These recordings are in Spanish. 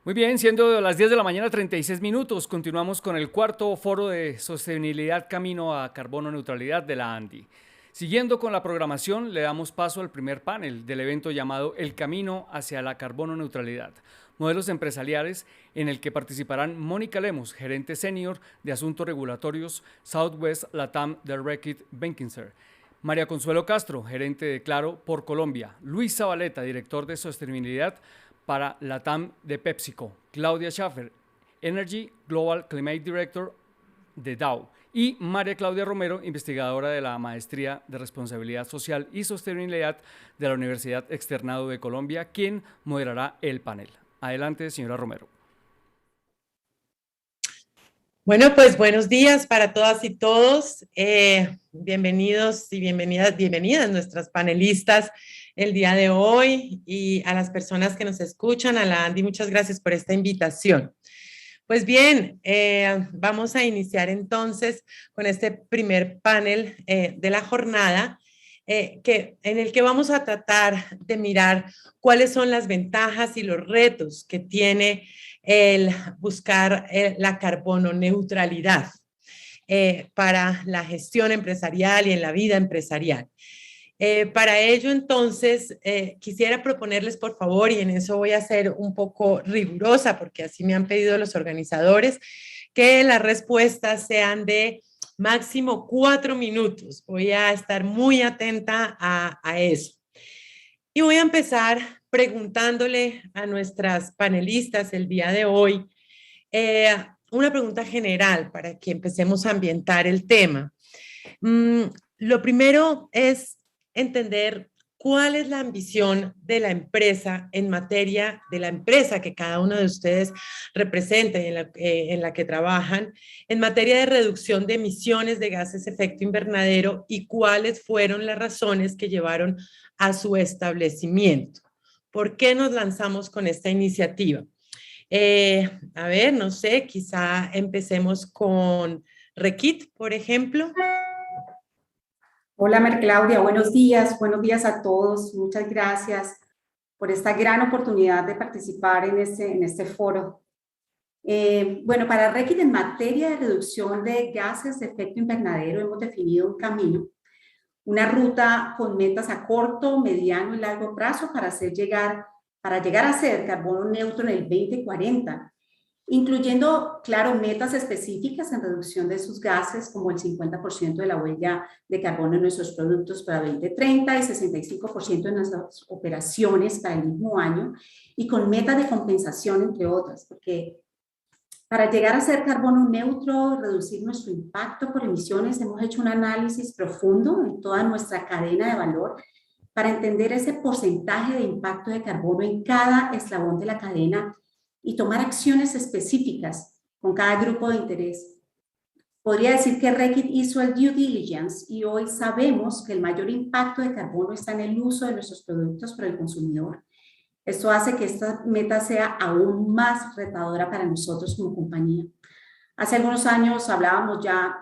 Muy bien, siendo las 10 de la mañana 36 minutos, continuamos con el cuarto foro de sostenibilidad camino a carbono neutralidad de la ANDI. Siguiendo con la programación, le damos paso al primer panel del evento llamado El Camino hacia la Carbono Neutralidad, modelos empresariales, en el que participarán Mónica Lemos, gerente senior de Asuntos Regulatorios Southwest Latam de Reckitt Benckiser, María Consuelo Castro, gerente de Claro por Colombia, Luis Zabaleta, director de sostenibilidad para Latam de PepsiCo, Claudia Schaffer, Energy Global Climate Director de Dow, y María Claudia Romero, investigadora de la Maestría de Responsabilidad Social y Sostenibilidad de la Universidad Externado de Colombia, quien moderará el panel. Adelante, señora Romero. Bueno, pues buenos días para todas y todos. Bienvenidos y bienvenidas nuestras panelistas el día de hoy y a las personas que nos escuchan. A la Andy, muchas gracias por esta invitación. Pues bien, vamos a iniciar entonces con este primer panel de la jornada, en el que vamos a tratar de mirar cuáles son las ventajas y los retos que tiene el buscar la carbono neutralidad para la gestión empresarial y en la vida empresarial. Para ello, entonces, quisiera proponerles, por favor, y en eso voy a ser un poco rigurosa, porque así me han pedido los organizadores, que las respuestas sean de máximo 4 minutos. Voy a estar muy atenta a eso. Y voy a empezar preguntándole a nuestras panelistas el día de hoy una pregunta general para que empecemos a ambientar el tema. Lo primero es entender cuál es la ambición de la empresa en materia de la empresa que cada uno de ustedes representa y en la que trabajan, en materia de reducción de emisiones de gases de efecto invernadero y cuáles fueron las razones que llevaron a su establecimiento. ¿Por qué nos lanzamos con esta iniciativa? A ver, no sé, quizá empecemos con Reckitt, por ejemplo. Hola, Claudia, buenos días a todos. Muchas gracias por esta gran oportunidad de participar en este foro. Bueno, para Reckitt, en materia de reducción de gases de efecto invernadero, hemos definido un camino, una ruta con metas a corto, mediano y largo plazo para llegar a ser carbono neutro en el 2040, incluyendo, claro, metas específicas en reducción de sus gases, como el 50% de la huella de carbono en nuestros productos para 2030 y 65% en nuestras operaciones para el mismo año, y con metas de compensación, entre otras, porque para llegar a ser carbono neutro, reducir nuestro impacto por emisiones, hemos hecho un análisis profundo en toda nuestra cadena de valor para entender ese porcentaje de impacto de carbono en cada eslabón de la cadena y tomar acciones específicas con cada grupo de interés. Podría decir que Reckitt hizo el due diligence y hoy sabemos que el mayor impacto de carbono está en el uso de nuestros productos por el consumidor. Esto hace que esta meta sea aún más retadora para nosotros como compañía. Hace algunos años hablábamos ya,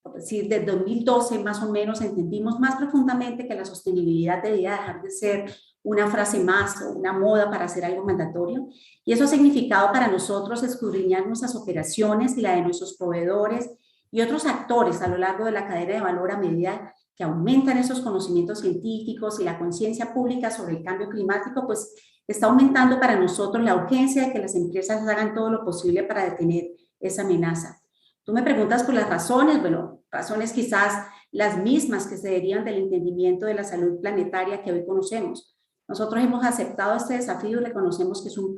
por decir, de 2012 más o menos, entendimos más profundamente que la sostenibilidad debía dejar de ser una frase más o una moda para hacer algo mandatorio. Y eso ha significado para nosotros escudriñar nuestras operaciones y la de nuestros proveedores y otros actores a lo largo de la cadena de valor a medida que aumentan esos conocimientos científicos y la conciencia pública sobre el cambio climático, pues está aumentando para nosotros la urgencia de que las empresas hagan todo lo posible para detener esa amenaza. Tú me preguntas por las razones, bueno, razones quizás las mismas que se derivan del entendimiento de la salud planetaria que hoy conocemos. Nosotros hemos aceptado este desafío y reconocemos que es un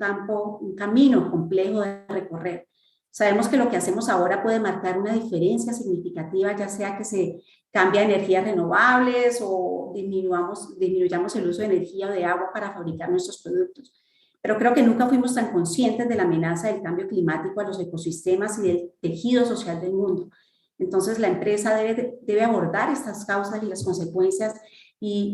camino complejo de recorrer. Sabemos que lo que hacemos ahora puede marcar una diferencia significativa, ya sea que se cambie a energías renovables o disminuyamos el uso de energía o de agua para fabricar nuestros productos. Pero creo que nunca fuimos tan conscientes de la amenaza del cambio climático a los ecosistemas y del tejido social del mundo. Entonces, la empresa debe abordar estas causas y las consecuencias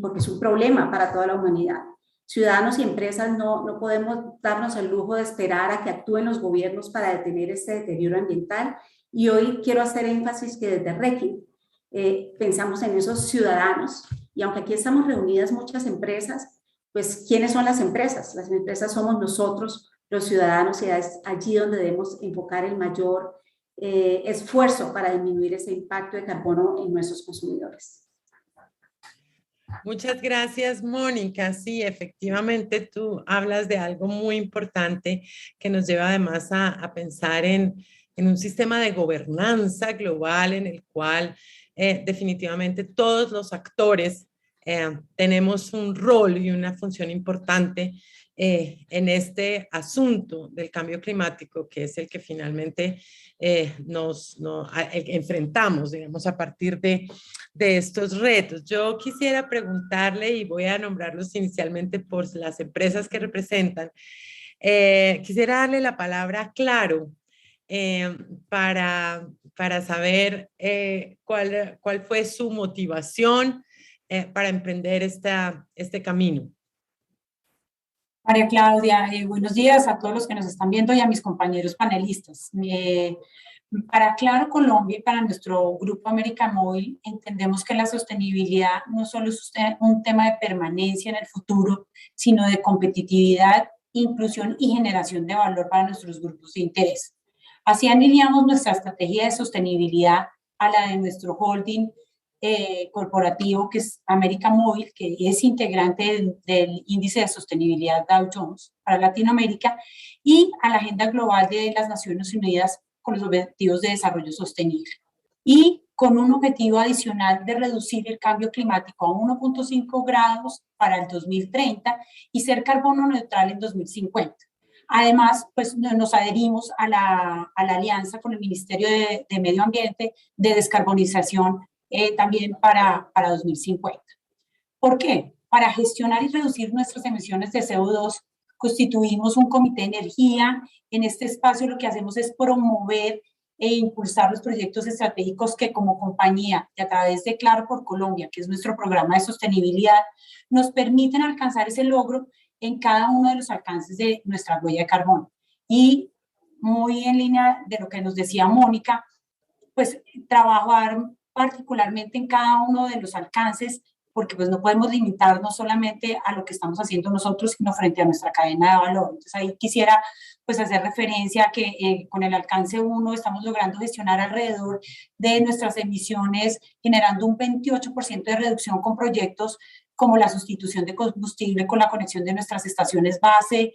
porque es un problema para toda la humanidad. Ciudadanos y empresas no podemos darnos el lujo de esperar a que actúen los gobiernos para detener este deterioro ambiental. Y hoy quiero hacer énfasis que desde Reckitt pensamos en esos ciudadanos. Y aunque aquí estamos reunidas muchas empresas, pues ¿quiénes son las empresas? Las empresas somos nosotros, los ciudadanos, y es allí donde debemos enfocar el mayor esfuerzo para disminuir ese impacto de carbono en nuestros consumidores. Muchas gracias, Mónica. Sí, efectivamente, tú hablas de algo muy importante que nos lleva además a pensar en un sistema de gobernanza global en el cual definitivamente todos los actores tenemos un rol y una función importante en este asunto del cambio climático, que es el que finalmente nos enfrentamos, digamos, a partir de estos retos. Yo quisiera preguntarle, y voy a nombrarlos inicialmente por las empresas que representan, quisiera darle la palabra a Claro para saber cuál fue su motivación para emprender este camino. María Claudia, buenos días a todos los que nos están viendo y a mis compañeros panelistas. Para Claro Colombia y para nuestro grupo América Móvil, entendemos que la sostenibilidad no solo es un tema de permanencia en el futuro, sino de competitividad, inclusión y generación de valor para nuestros grupos de interés. Así alineamos nuestra estrategia de sostenibilidad a la de nuestro holding corporativo, que es América Móvil, que es integrante del índice de sostenibilidad Dow Jones para Latinoamérica, y a la agenda global de las Naciones Unidas con los objetivos de desarrollo sostenible. Y con un objetivo adicional de reducir el cambio climático a 1.5 grados para el 2030 y ser carbono neutral en 2050. Además, pues nos adherimos a la alianza con el Ministerio de Medio Ambiente de descarbonización también para 2050. ¿Por qué? Para gestionar y reducir nuestras emisiones de CO2, constituimos un comité de energía. En este espacio lo que hacemos es promover e impulsar los proyectos estratégicos que como compañía y a través de Claro por Colombia, que es nuestro programa de sostenibilidad, nos permiten alcanzar ese logro en cada uno de los alcances de nuestra huella de carbono. Y muy en línea de lo que nos decía Mónica, pues trabajar particularmente en cada uno de los alcances, porque pues no podemos limitarnos solamente a lo que estamos haciendo nosotros, sino frente a nuestra cadena de valor. Entonces ahí quisiera pues hacer referencia a que con el alcance 1 estamos logrando gestionar alrededor de nuestras emisiones, generando un 28% de reducción con proyectos como la sustitución de combustible con la conexión de nuestras estaciones base,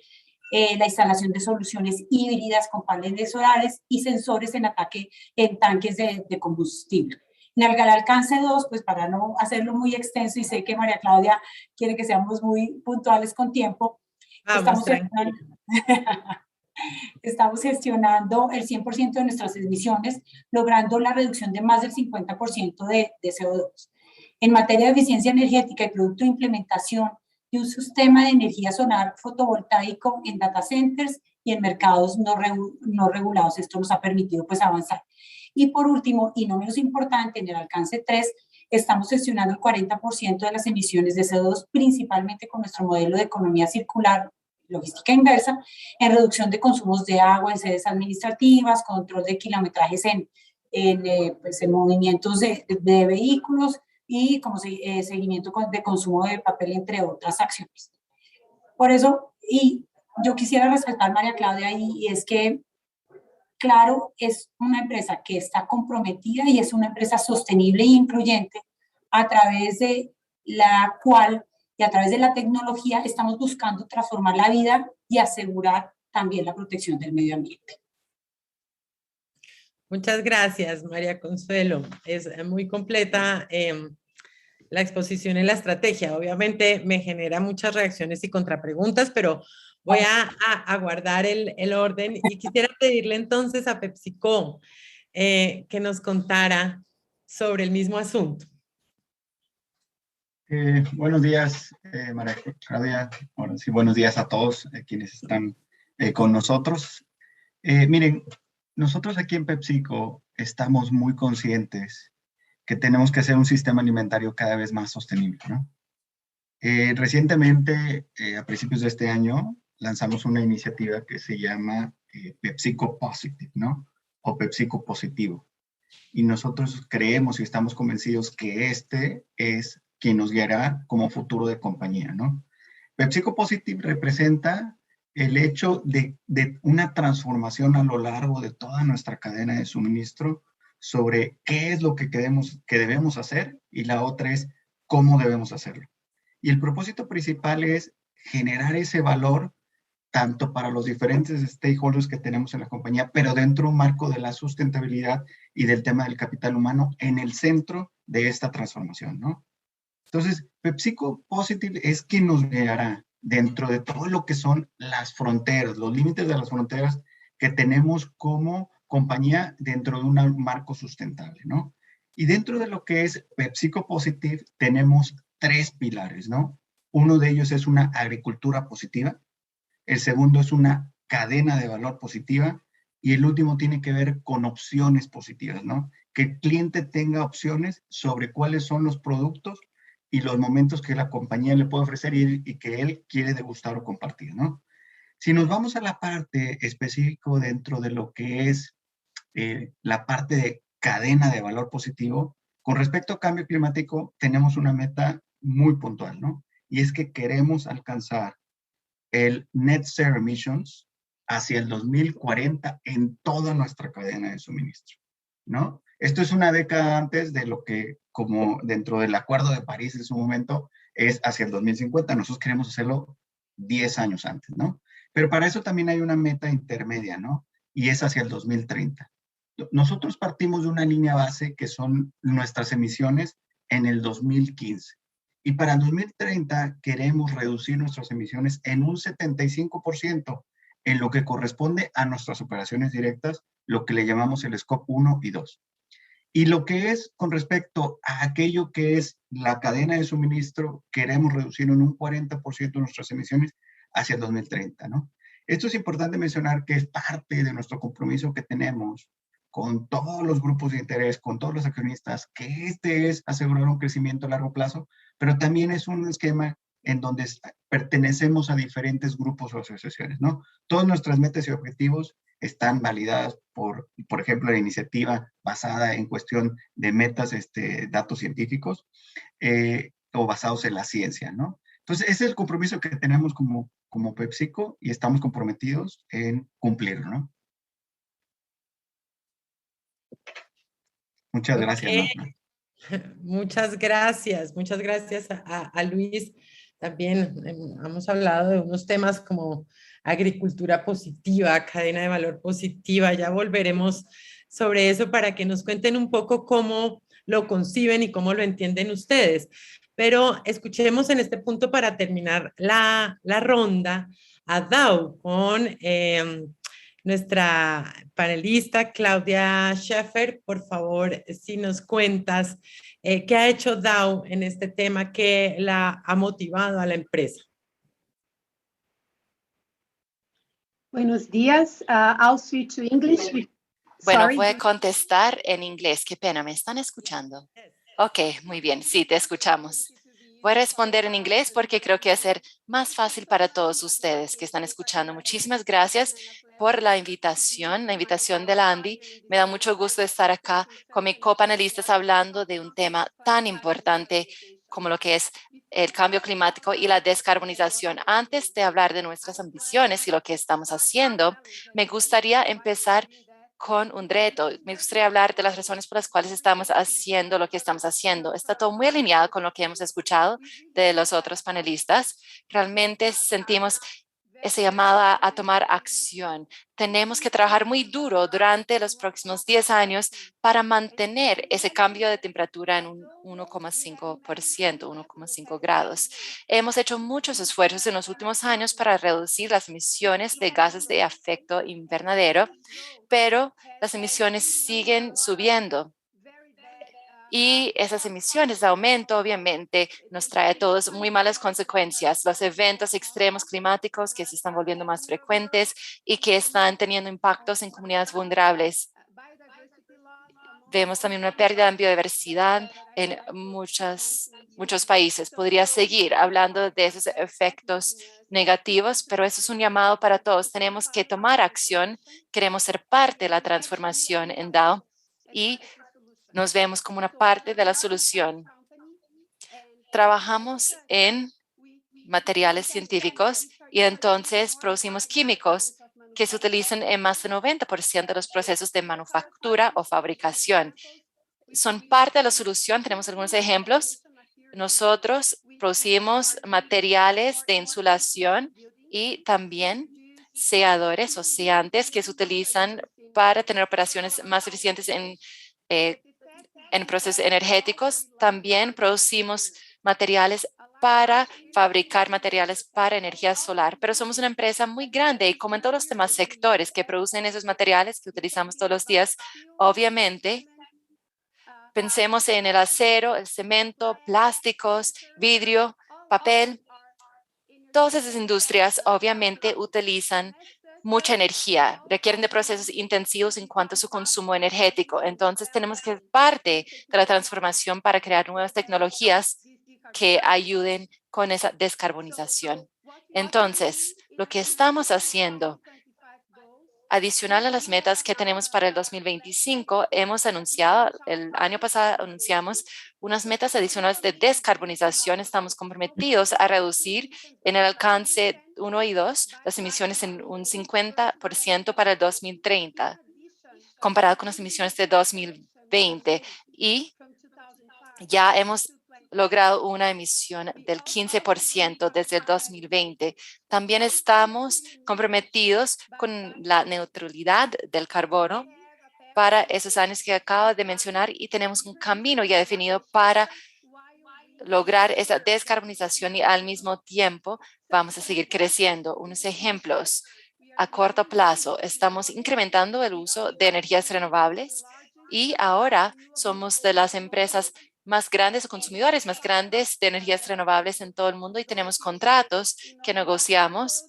la instalación de soluciones híbridas con paneles solares y sensores en tanques de combustible. En el alcance 2, pues para no hacerlo muy extenso, y sé que María Claudia quiere que seamos muy puntuales con tiempo, estamos gestionando el 100% de nuestras emisiones, logrando la reducción de más del 50% de CO2. En materia de eficiencia energética y producto de implementación de un sistema de energía solar fotovoltaico en data centers y en mercados no regulados. Esto nos ha permitido pues avanzar. Y por último, y no menos importante, en el alcance 3, estamos gestionando el 40% de las emisiones de CO2, principalmente con nuestro modelo de economía circular, logística inversa, en reducción de consumos de agua en sedes administrativas, control de kilometrajes en movimientos de vehículos, y como seguimiento de consumo de papel, entre otras acciones. Por eso, y yo quisiera resaltar, María Claudia, y es que Claro es una empresa que está comprometida y es una empresa sostenible e incluyente, a través de la cual y a través de la tecnología estamos buscando transformar la vida y asegurar también la protección del medio ambiente. Muchas gracias, María Consuelo. Es muy completa la exposición y la estrategia. Obviamente me genera muchas reacciones y contrapreguntas, pero voy a guardar el orden y quisiera pedirle entonces a PepsiCo que nos contara sobre el mismo asunto. Buenos días, María Claudia. Bueno, sí, buenos días a todos quienes están con nosotros. Miren, nosotros aquí en PepsiCo estamos muy conscientes que tenemos que hacer un sistema alimentario cada vez más sostenible, ¿no? Recientemente, a principios de este año, lanzamos una iniciativa que se llama PepsiCo Positive, ¿no? O PepsiCo Positivo. Y nosotros creemos y estamos convencidos que este es quien nos guiará como futuro de compañía, ¿no? PepsiCo Positive representa el hecho de una transformación a lo largo de toda nuestra cadena de suministro sobre qué es lo que debemos hacer y la otra es cómo debemos hacerlo. Y el propósito principal es generar ese valor tanto para los diferentes stakeholders que tenemos en la compañía, pero dentro de un marco de la sustentabilidad y del tema del capital humano en el centro de esta transformación, ¿no? Entonces, PepsiCo Positive es quien nos guiará dentro de todo lo que son las fronteras, los límites de las fronteras que tenemos como compañía dentro de un marco sustentable, ¿no? Y dentro de lo que es PepsiCo Positive tenemos 3 pilares, ¿no? Uno de ellos es una agricultura positiva, el segundo es una cadena de valor positiva y el último tiene que ver con opciones positivas, ¿no? Que el cliente tenga opciones sobre cuáles son los productos y los momentos que la compañía le puede ofrecer y que él quiere degustar o compartir, ¿no? Si nos vamos a la parte específica dentro de lo que es la parte de cadena de valor positivo, con respecto a cambio climático, tenemos una meta muy puntual, ¿no? Y es que queremos alcanzar el Net Zero Emissions hacia el 2040 en toda nuestra cadena de suministro, ¿no? Esto es una década antes de lo que, como dentro del Acuerdo de París en su momento, es hacia el 2050. Nosotros queremos hacerlo 10 años antes, ¿no? Pero para eso también hay una meta intermedia, ¿no? Y es hacia el 2030. Nosotros partimos de una línea base que son nuestras emisiones en el 2015. Y para el 2030 queremos reducir nuestras emisiones en un 75% en lo que corresponde a nuestras operaciones directas, lo que le llamamos el Scope 1 y 2. Y lo que es con respecto a aquello que es la cadena de suministro, queremos reducir en un 40% nuestras emisiones hacia el 2030, ¿no? Esto es importante mencionar que es parte de nuestro compromiso que tenemos con todos los grupos de interés, con todos los accionistas, que este es asegurar un crecimiento a largo plazo, pero también es un esquema en donde pertenecemos a diferentes grupos o asociaciones, ¿no? Todas nuestras metas y objetivos están validadas por ejemplo, la iniciativa basada en cuestión de metas, datos científicos o basados en la ciencia, ¿no? Entonces, ese es el compromiso que tenemos como PepsiCo y estamos comprometidos en cumplirlo, ¿no? Muchas gracias, ¿no? Muchas gracias a Luis. También hemos hablado de unos temas como agricultura positiva, cadena de valor positiva. Ya volveremos sobre eso para que nos cuenten un poco cómo lo conciben y cómo lo entienden ustedes. Pero escuchemos en este punto para terminar la ronda a Dau con nuestra panelista Claudia Scheffer. Por favor, si nos cuentas qué ha hecho Dow en este tema, qué la ha motivado a la empresa. Buenos días. I'll switch to English. Bueno, voy a contestar en inglés. Qué pena, ¿me están escuchando? Ok, muy bien. Sí, te escuchamos. Voy a responder en inglés porque creo que va a ser más fácil para todos ustedes que están escuchando. Muchísimas gracias por la invitación de la Andy. Me da mucho gusto estar acá con mis copanelistas hablando de un tema tan importante como lo que es el cambio climático y la descarbonización. Antes de hablar de nuestras ambiciones y lo que estamos haciendo, me gustaría empezar con un reto. Me gustaría hablar de las razones por las cuales estamos haciendo lo que estamos haciendo. Está todo muy alineado con lo que hemos escuchado de los otros panelistas. Realmente sentimos esa llamada a tomar acción. Tenemos que trabajar muy duro durante los próximos 10 años para mantener ese cambio de temperatura en un 1,5%, 1,5 grados. Hemos hecho muchos esfuerzos en los últimos años para reducir las emisiones de gases de efecto invernadero, pero las emisiones siguen subiendo. Y esas emisiones de aumento, obviamente, nos trae a todos muy malas consecuencias. Los eventos extremos climáticos que se están volviendo más frecuentes y que están teniendo impactos en comunidades vulnerables. Vemos también una pérdida de biodiversidad en muchos países. Podría seguir hablando de esos efectos negativos, pero eso es un llamado para todos. Tenemos que tomar acción. Queremos ser parte de la transformación en Dow y nos vemos como una parte de la solución. Trabajamos en materiales científicos y entonces producimos químicos que se utilizan en más del 90% de los procesos de manufactura o fabricación. Son parte de la solución. Tenemos algunos ejemplos. Nosotros producimos materiales de insulación y también selladores o sellantes que se utilizan para tener operaciones más eficientes en procesos energéticos. También producimos materiales para fabricar materiales para energía solar, pero somos una empresa muy grande y como en todos los demás sectores que producen esos materiales que utilizamos todos los días, obviamente, pensemos en el acero, el cemento, plásticos, vidrio, papel. Todas esas industrias obviamente utilizan mucha energía, requieren de procesos intensivos en cuanto a su consumo energético. Entonces tenemos que ser parte de la transformación para crear nuevas tecnologías que ayuden con esa descarbonización. Entonces, lo que estamos haciendo, adicional a las metas que tenemos para el 2025, hemos anunciado, el año pasado anunciamos unas metas adicionales de descarbonización. Estamos comprometidos a reducir en el alcance 1 y 2 las emisiones en un 50% para el 2030, comparado con las emisiones de 2020. Y ya hemos logrado una emisión del 15% desde el 2020. También estamos comprometidos con la neutralidad del carbono para esos años que acabo de mencionar y tenemos un camino ya definido para lograr esa descarbonización y al mismo tiempo vamos a seguir creciendo. Unos ejemplos. A corto plazo, estamos incrementando el uso de energías renovables y ahora somos de las empresas más grandes o consumidores más grandes de energías renovables en todo el mundo y tenemos contratos que negociamos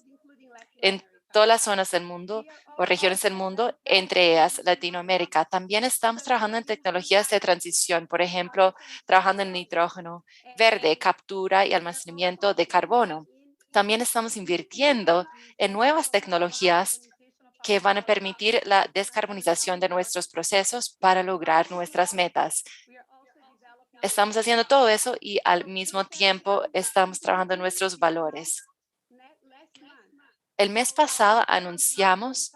en todas las zonas del mundo o regiones del mundo, entre ellas Latinoamérica. También estamos trabajando en tecnologías de transición, por ejemplo, trabajando en nitrógeno verde, captura y almacenamiento de carbono. También estamos invirtiendo en nuevas tecnologías que van a permitir la descarbonización de nuestros procesos para lograr nuestras metas. Estamos haciendo todo eso y al mismo tiempo estamos trabajando en nuestros valores. El mes pasado anunciamos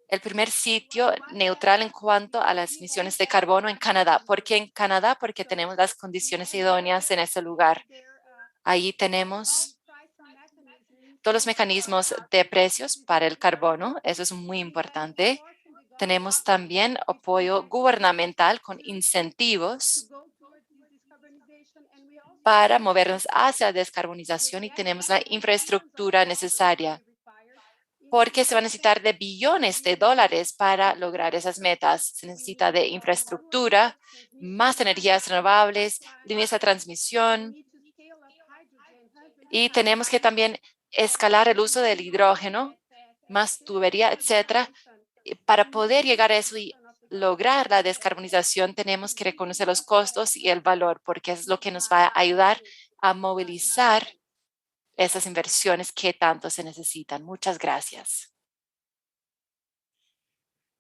el primer sitio neutral en cuanto a las emisiones de carbono en Canadá. ¿Por qué en Canadá? Porque tenemos las condiciones idóneas en ese lugar. Ahí tenemos todos los mecanismos de precios para el carbono. Eso es muy importante. Tenemos también apoyo gubernamental con incentivos para movernos hacia la descarbonización y tenemos la infraestructura necesaria, porque se va a necesitar de billones de dólares para lograr esas metas. Se necesita de infraestructura, más energías renovables, líneas de transmisión y tenemos que también escalar el uso del hidrógeno, más tubería, etcétera. Para poder llegar a eso y lograr la descarbonización, tenemos que reconocer los costos y el valor, porque es lo que nos va a ayudar a movilizar esas inversiones que tanto se necesitan. Muchas gracias.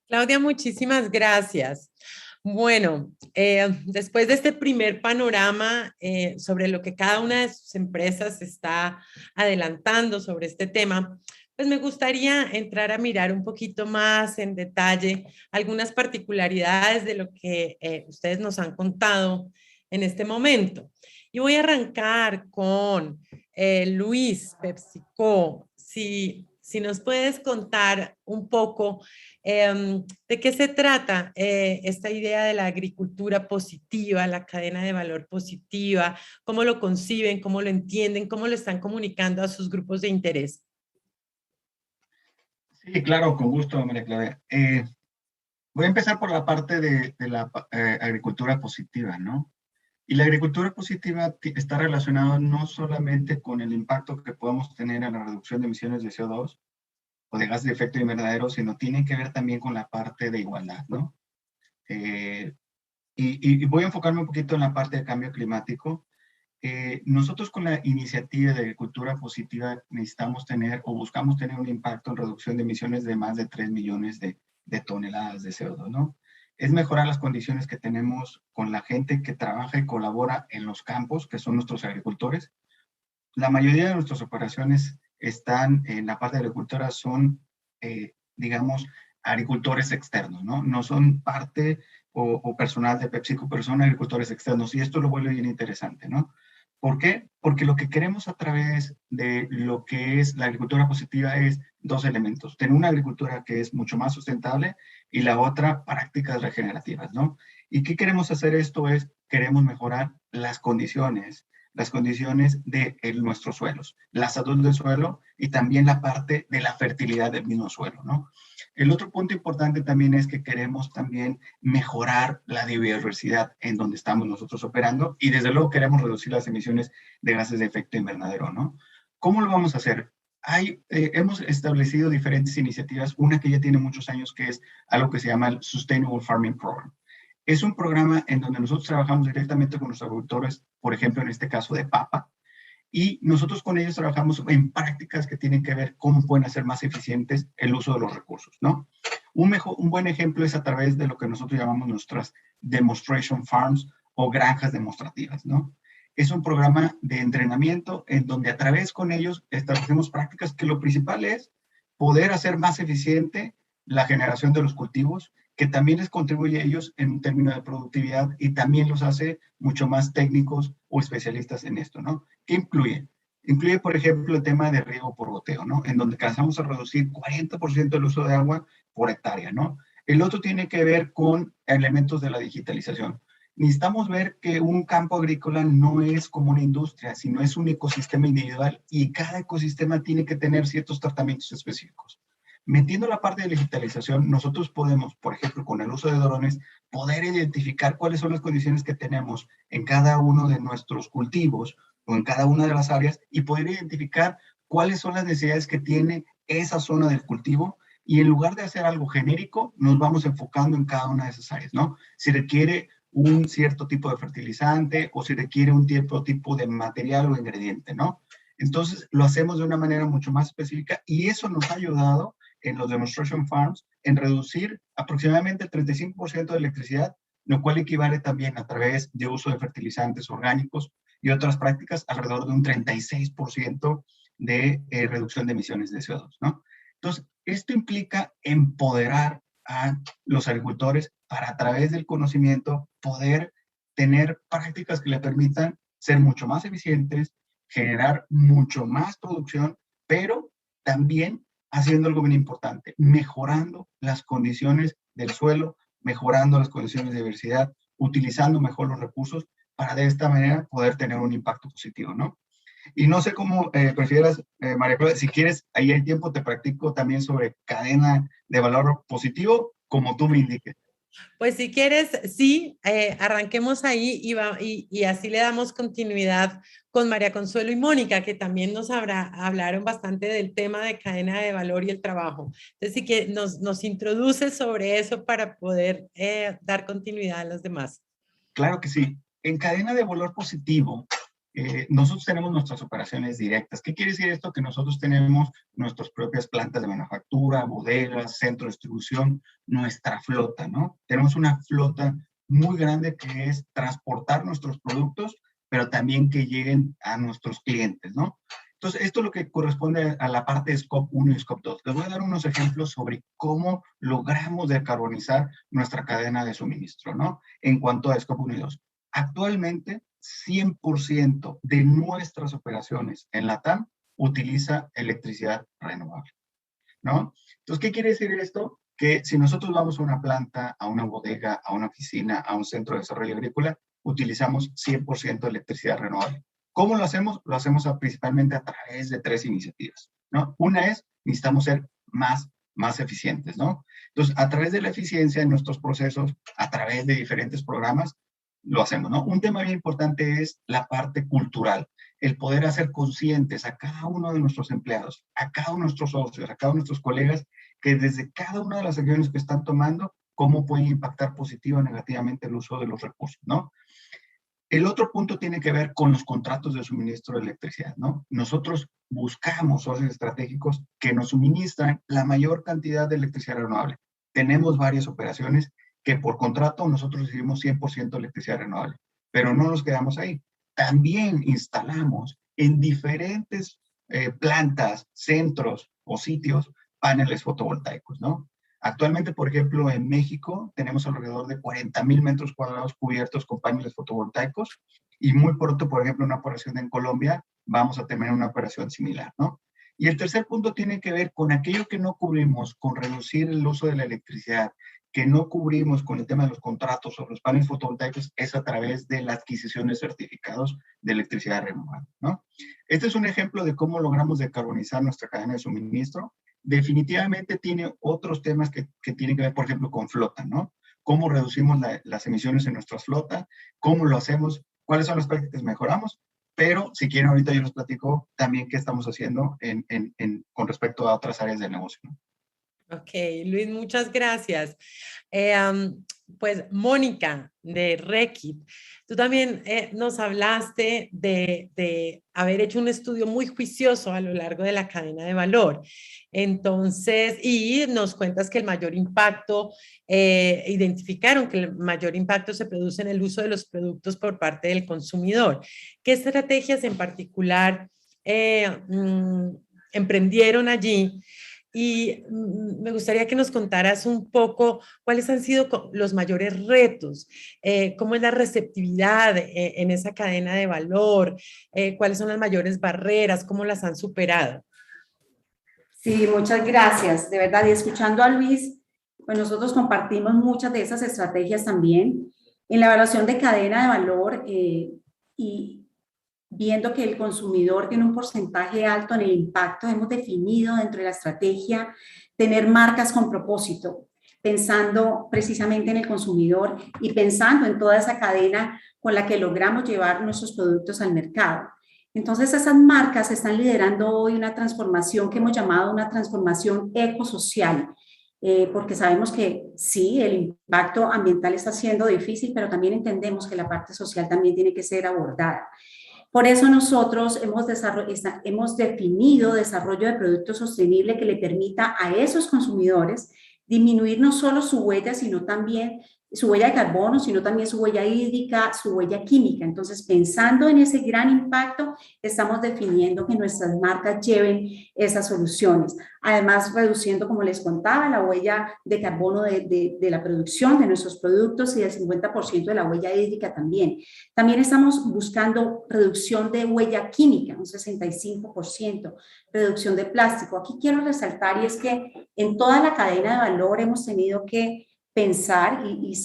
Claudia, muchísimas gracias. Bueno, después de este primer panorama sobre lo que cada una de sus empresas está adelantando sobre este tema, pues me gustaría entrar a mirar un poquito más en detalle algunas particularidades de lo que ustedes nos han contado en este momento. Y voy a arrancar con Luis, PepsiCo. Si nos puedes contar un poco ¿de qué se trata esta idea de la agricultura positiva, la cadena de valor positiva? ¿Cómo lo conciben? ¿Cómo lo entienden? ¿Cómo lo están comunicando a sus grupos de interés? Sí, claro, con gusto, María Claudia. Voy a empezar por la parte de la agricultura positiva, ¿no? Y la agricultura positiva está relacionada no solamente con el impacto que podamos tener en la reducción de emisiones de CO2 o de gases de efecto invernadero, sino tiene que ver también con la parte de igualdad, ¿no? Y voy a enfocarme un poquito en la parte de cambio climático. Nosotros con la iniciativa de agricultura positiva necesitamos tener o buscamos tener un impacto en reducción de emisiones de más de 3 millones de toneladas de CO2, ¿no? Es mejorar las condiciones que tenemos con la gente que trabaja y colabora en los campos, que son nuestros agricultores, la mayoría de nuestras operaciones están en la parte de agricultura, son, digamos, agricultores externos, ¿no? No son parte o personal de PepsiCo, pero son agricultores externos. Y esto lo vuelve bien interesante, ¿no? ¿Por qué? Porque lo que queremos a través de lo que es la agricultura positiva es dos elementos. Tener una agricultura que es mucho más sustentable y la otra, prácticas regenerativas, ¿no? ¿Y qué queremos hacer esto? Queremos mejorar las condiciones de nuestros suelos, la salud del suelo y también la parte de la fertilidad del mismo suelo, ¿no? El otro punto importante también es que queremos también mejorar la biodiversidad en donde estamos nosotros operando y desde luego queremos reducir las emisiones de gases de efecto invernadero, ¿no? ¿Cómo lo vamos a hacer? Hemos establecido diferentes iniciativas, una que ya tiene muchos años que es algo que se llama el Sustainable Farming Program. Es un programa en donde nosotros trabajamos directamente con los agricultores, por ejemplo, en este caso de papa, y nosotros con ellos trabajamos en prácticas que tienen que ver cómo pueden hacer más eficientes el uso de los recursos, ¿no? Un buen ejemplo es a través de lo que nosotros llamamos nuestras demonstration farms o granjas demostrativas, ¿no? Es un programa de entrenamiento en donde a través con ellos establecemos prácticas que lo principal es poder hacer más eficiente la generación de los cultivos, que también les contribuye a ellos en un término de productividad y también los hace mucho más técnicos o especialistas en esto, ¿no? ¿Qué incluye? Incluye, por ejemplo, el tema de riego por goteo, ¿no? En donde alcanzamos a reducir 40% el uso de agua por hectárea, ¿no? El otro tiene que ver con elementos de la digitalización. Necesitamos ver que un campo agrícola no es como una industria, sino es un ecosistema individual y cada ecosistema tiene que tener ciertos tratamientos específicos. Metiendo la parte de digitalización, nosotros podemos, por ejemplo, con el uso de drones, poder identificar cuáles son las condiciones que tenemos en cada uno de nuestros cultivos o en cada una de las áreas y poder identificar cuáles son las necesidades que tiene esa zona del cultivo y en lugar de hacer algo genérico, nos vamos enfocando en cada una de esas áreas, ¿no? Si requiere un cierto tipo de fertilizante o si requiere un tipo de material o ingrediente, ¿no? Entonces, lo hacemos de una manera mucho más específica y eso nos ha ayudado en los demonstration farms en reducir aproximadamente el 35% de electricidad, lo cual equivale también a través de uso de fertilizantes orgánicos y otras prácticas alrededor de un 36% de reducción de emisiones de CO2, ¿no? Entonces, esto implica empoderar a los agricultores para a través del conocimiento poder tener prácticas que le permitan ser mucho más eficientes, generar mucho más producción, pero también haciendo algo bien importante, mejorando las condiciones del suelo, mejorando las condiciones de diversidad, utilizando mejor los recursos para de esta manera poder tener un impacto positivo, ¿no? Y no sé cómo prefieras, María Claudia, si quieres, ahí hay tiempo, te practico también sobre cadena de valor positivo, como tú me indiques. Pues si quieres, sí, arranquemos ahí y así le damos continuidad con María Consuelo y Mónica, que también nos hablaron bastante del tema de cadena de valor y el trabajo. Entonces, sí que nos introduce sobre eso para poder dar continuidad a los demás. Claro que sí. En cadena de valor positivo, nosotros tenemos nuestras operaciones directas. ¿Qué quiere decir esto? Que nosotros tenemos nuestras propias plantas de manufactura, bodegas, centro de distribución, nuestra flota, ¿no? Tenemos una flota muy grande que es transportar nuestros productos, pero también que lleguen a nuestros clientes, ¿no? Entonces, esto es lo que corresponde a la parte de Scope 1 y Scope 2. Les voy a dar unos ejemplos sobre cómo logramos decarbonizar nuestra cadena de suministro, ¿no? En cuanto a Scope 1 y 2. Actualmente, 100% de nuestras operaciones en LATAM utiliza electricidad renovable, ¿no? Entonces, ¿qué quiere decir esto? Que si nosotros vamos a una planta, a una bodega, a una oficina, a un centro de desarrollo agrícola, utilizamos 100% de electricidad renovable. ¿Cómo lo hacemos? Lo hacemos principalmente a través de 3 iniciativas, ¿no? Una es, necesitamos ser más eficientes, ¿no? Entonces, a través de la eficiencia en nuestros procesos, a través de diferentes programas, lo hacemos, ¿no? Un tema bien importante es la parte cultural, el poder hacer conscientes a cada uno de nuestros empleados, a cada uno de nuestros socios, a cada uno de nuestros colegas, que desde cada una de las acciones que están tomando, cómo pueden impactar positiva o negativamente el uso de los recursos, ¿no? El otro punto tiene que ver con los contratos de suministro de electricidad, ¿no? Nosotros buscamos socios estratégicos que nos suministran la mayor cantidad de electricidad renovable. Tenemos varias operaciones que por contrato nosotros recibimos 100% de electricidad renovable, pero no nos quedamos ahí. También instalamos en diferentes plantas, centros o sitios paneles fotovoltaicos, ¿no? Actualmente, por ejemplo, en México tenemos alrededor de 40,000 metros cuadrados cubiertos con paneles fotovoltaicos y muy pronto, por ejemplo, una operación en Colombia, vamos a tener una operación similar, ¿no? Y el tercer punto tiene que ver con aquello que no cubrimos, con reducir el uso de la electricidad, que no cubrimos con el tema de los contratos sobre los paneles fotovoltaicos, es a través de la adquisición de certificados de electricidad renovable, ¿no? Este es un ejemplo de cómo logramos decarbonizar nuestra cadena de suministro. Definitivamente tiene otros temas que tienen que ver, por ejemplo, con flota, ¿no? Cómo reducimos las emisiones en nuestra flota, cómo lo hacemos, cuáles son las prácticas que mejoramos, pero si quieren ahorita yo les platico también qué estamos haciendo con respecto a otras áreas del negocio, ¿no? Ok, Luis, muchas gracias. Pues Mónica de Reckitt, tú también nos hablaste de haber hecho un estudio muy juicioso a lo largo de la cadena de valor. Entonces, y nos cuentas que el mayor impacto, identificaron que el mayor impacto se produce en el uso de los productos por parte del consumidor. ¿Qué estrategias en particular emprendieron allí? Y me gustaría que nos contaras un poco cuáles han sido los mayores retos, cómo es la receptividad en esa cadena de valor, cuáles son las mayores barreras, cómo las han superado. Sí, muchas gracias. De verdad, y escuchando a Luis, pues nosotros compartimos muchas de esas estrategias también. En la evaluación de cadena de valor y viendo que el consumidor tiene un porcentaje alto en el impacto, hemos definido dentro de la estrategia tener marcas con propósito, pensando precisamente en el consumidor y pensando en toda esa cadena con la que logramos llevar nuestros productos al mercado. Entonces, esas marcas están liderando hoy una transformación que hemos llamado una transformación ecosocial, porque sabemos que sí, el impacto ambiental está siendo difícil, pero también entendemos que la parte social también tiene que ser abordada. Por eso nosotros hemos definido desarrollo de productos sostenibles que le permita a esos consumidores disminuir no solo su huella, sino también su huella de carbono, sino también su huella hídrica, su huella química. Entonces, pensando en ese gran impacto, estamos definiendo que nuestras marcas lleven esas soluciones. Además, reduciendo, como les contaba, la huella de carbono de la producción de nuestros productos y del 50% de la huella hídrica también. También estamos buscando reducción de huella química, un 65%, reducción de plástico. Aquí quiero resaltar y es que en toda la cadena de valor hemos tenido que pensar y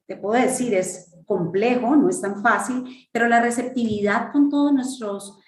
te puedo decir, es complejo, no es tan fácil, pero la receptividad con todos nuestros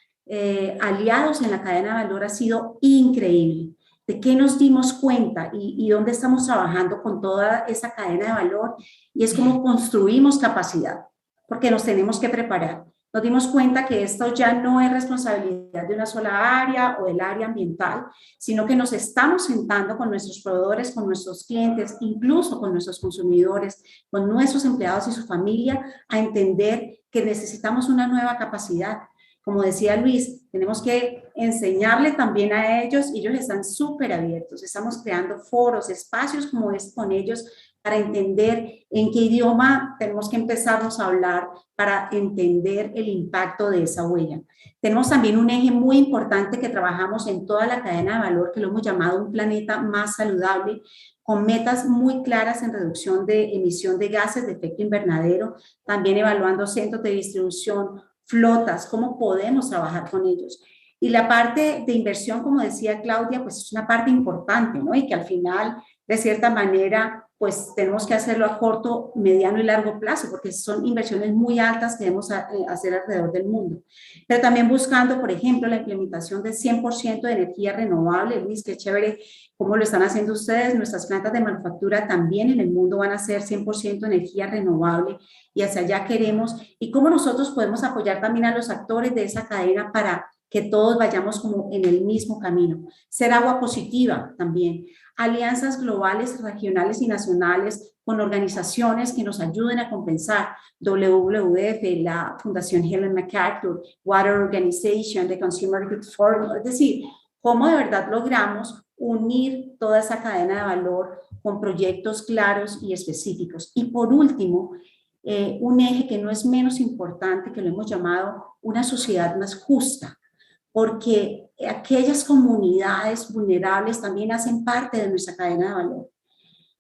aliados en la cadena de valor ha sido increíble. ¿De qué nos dimos cuenta y dónde estamos trabajando con toda esa cadena de valor? Y es cómo construimos capacidad, porque nos tenemos que preparar. Nos dimos cuenta que esto ya no es responsabilidad de una sola área o del área ambiental, sino que nos estamos sentando con nuestros proveedores, con nuestros clientes, incluso con nuestros consumidores, con nuestros empleados y su familia, a entender que necesitamos una nueva capacidad. Como decía Luis, tenemos que enseñarle también a ellos, y ellos están súper abiertos. Estamos creando foros, espacios como este con ellos para entender en qué idioma tenemos que empezarnos a hablar para entender el impacto de esa huella. Tenemos también un eje muy importante que trabajamos en toda la cadena de valor, que lo hemos llamado un planeta más saludable, con metas muy claras en reducción de emisión de gases de efecto invernadero, también evaluando centros de distribución, flotas, cómo podemos trabajar con ellos. Y la parte de inversión, como decía Claudia, pues es una parte importante, ¿no? Y que al final, de cierta manera, pues tenemos que hacerlo a corto, mediano y largo plazo, porque son inversiones muy altas que debemos hacer alrededor del mundo. Pero también buscando, por ejemplo, la implementación del 100% de energía renovable. Luis, qué chévere cómo lo están haciendo ustedes. Nuestras plantas de manufactura también en el mundo van a ser 100% energía renovable y hacia allá queremos. Y cómo nosotros podemos apoyar también a los actores de esa cadena para que todos vayamos como en el mismo camino. Ser agua positiva también. Alianzas globales, regionales y nacionales con organizaciones que nos ayuden a compensar. WWF, la Fundación Helen MacArthur, Water Organization, The Consumer Goods Forum. Es decir, cómo de verdad logramos unir toda esa cadena de valor con proyectos claros y específicos. Y por último, un eje que no es menos importante, que lo hemos llamado una sociedad más justa, porque aquellas comunidades vulnerables también hacen parte de nuestra cadena de valor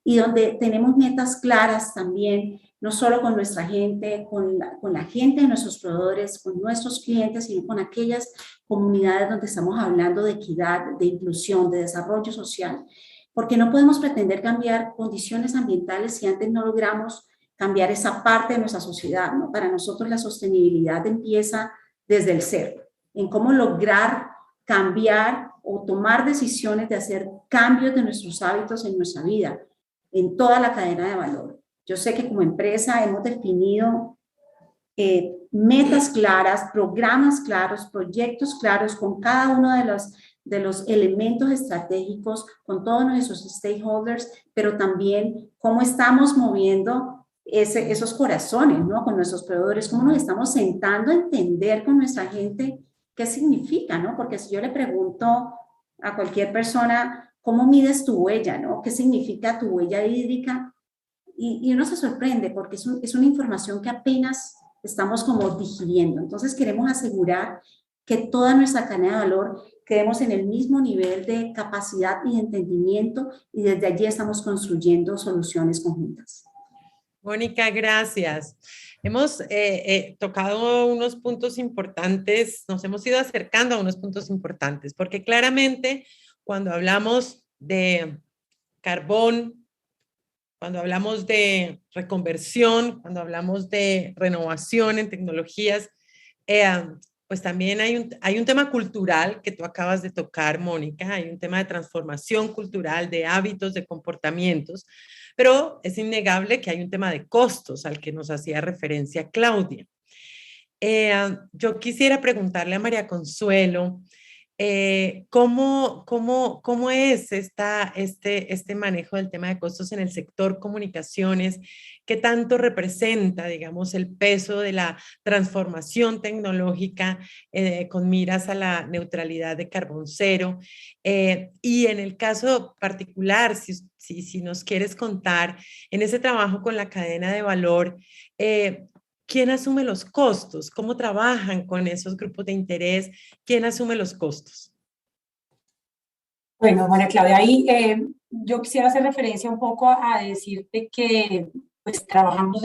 y donde tenemos metas claras también, no solo con nuestra gente, con la gente de nuestros proveedores, con nuestros clientes, sino con aquellas comunidades donde estamos hablando de equidad, de inclusión, de desarrollo social, porque no podemos pretender cambiar condiciones ambientales si antes no logramos cambiar esa parte de nuestra sociedad, ¿no? Para nosotros la sostenibilidad empieza desde el ser, en cómo lograr cambiar o tomar decisiones de hacer cambios de nuestros hábitos en nuestra vida, en toda la cadena de valor. Yo sé que como empresa hemos definido metas claras, programas claros, proyectos claros con cada uno de los elementos estratégicos, con todos nuestros stakeholders, pero también cómo estamos moviendo esos corazones, ¿no? Con nuestros proveedores, cómo nos estamos sentando a entender con nuestra gente qué significa, ¿no? Porque si yo le pregunto a cualquier persona, ¿cómo mides tu huella, no? ¿Qué significa tu huella hídrica? Y uno se sorprende porque es una información que apenas estamos como digiriendo. Entonces queremos asegurar que toda nuestra cadena de valor quedemos en el mismo nivel de capacidad y de entendimiento y desde allí estamos construyendo soluciones conjuntas. Mónica, gracias. Hemos tocado unos puntos importantes, nos hemos ido acercando a unos puntos importantes, porque claramente cuando hablamos de carbón, cuando hablamos de reconversión, cuando hablamos de renovación en tecnologías, pues también hay un tema cultural que tú acabas de tocar, Mónica, hay un tema de transformación cultural, de hábitos, de comportamientos, pero es innegable que hay un tema de costos al que nos hacía referencia Claudia. Yo quisiera preguntarle a María Consuelo, ¿cómo es este manejo del tema de costos en el sector comunicaciones? ¿Qué tanto representa, digamos, el peso de la transformación tecnológica con miras a la neutralidad de carbón cero? Y en el caso particular, si nos quieres contar, en ese trabajo con la cadena de valor, ¿quién asume los costos? ¿Cómo trabajan con esos grupos de interés? ¿Quién asume los costos? Bueno, María Claudia, ahí yo quisiera hacer referencia un poco a decirte que pues trabajamos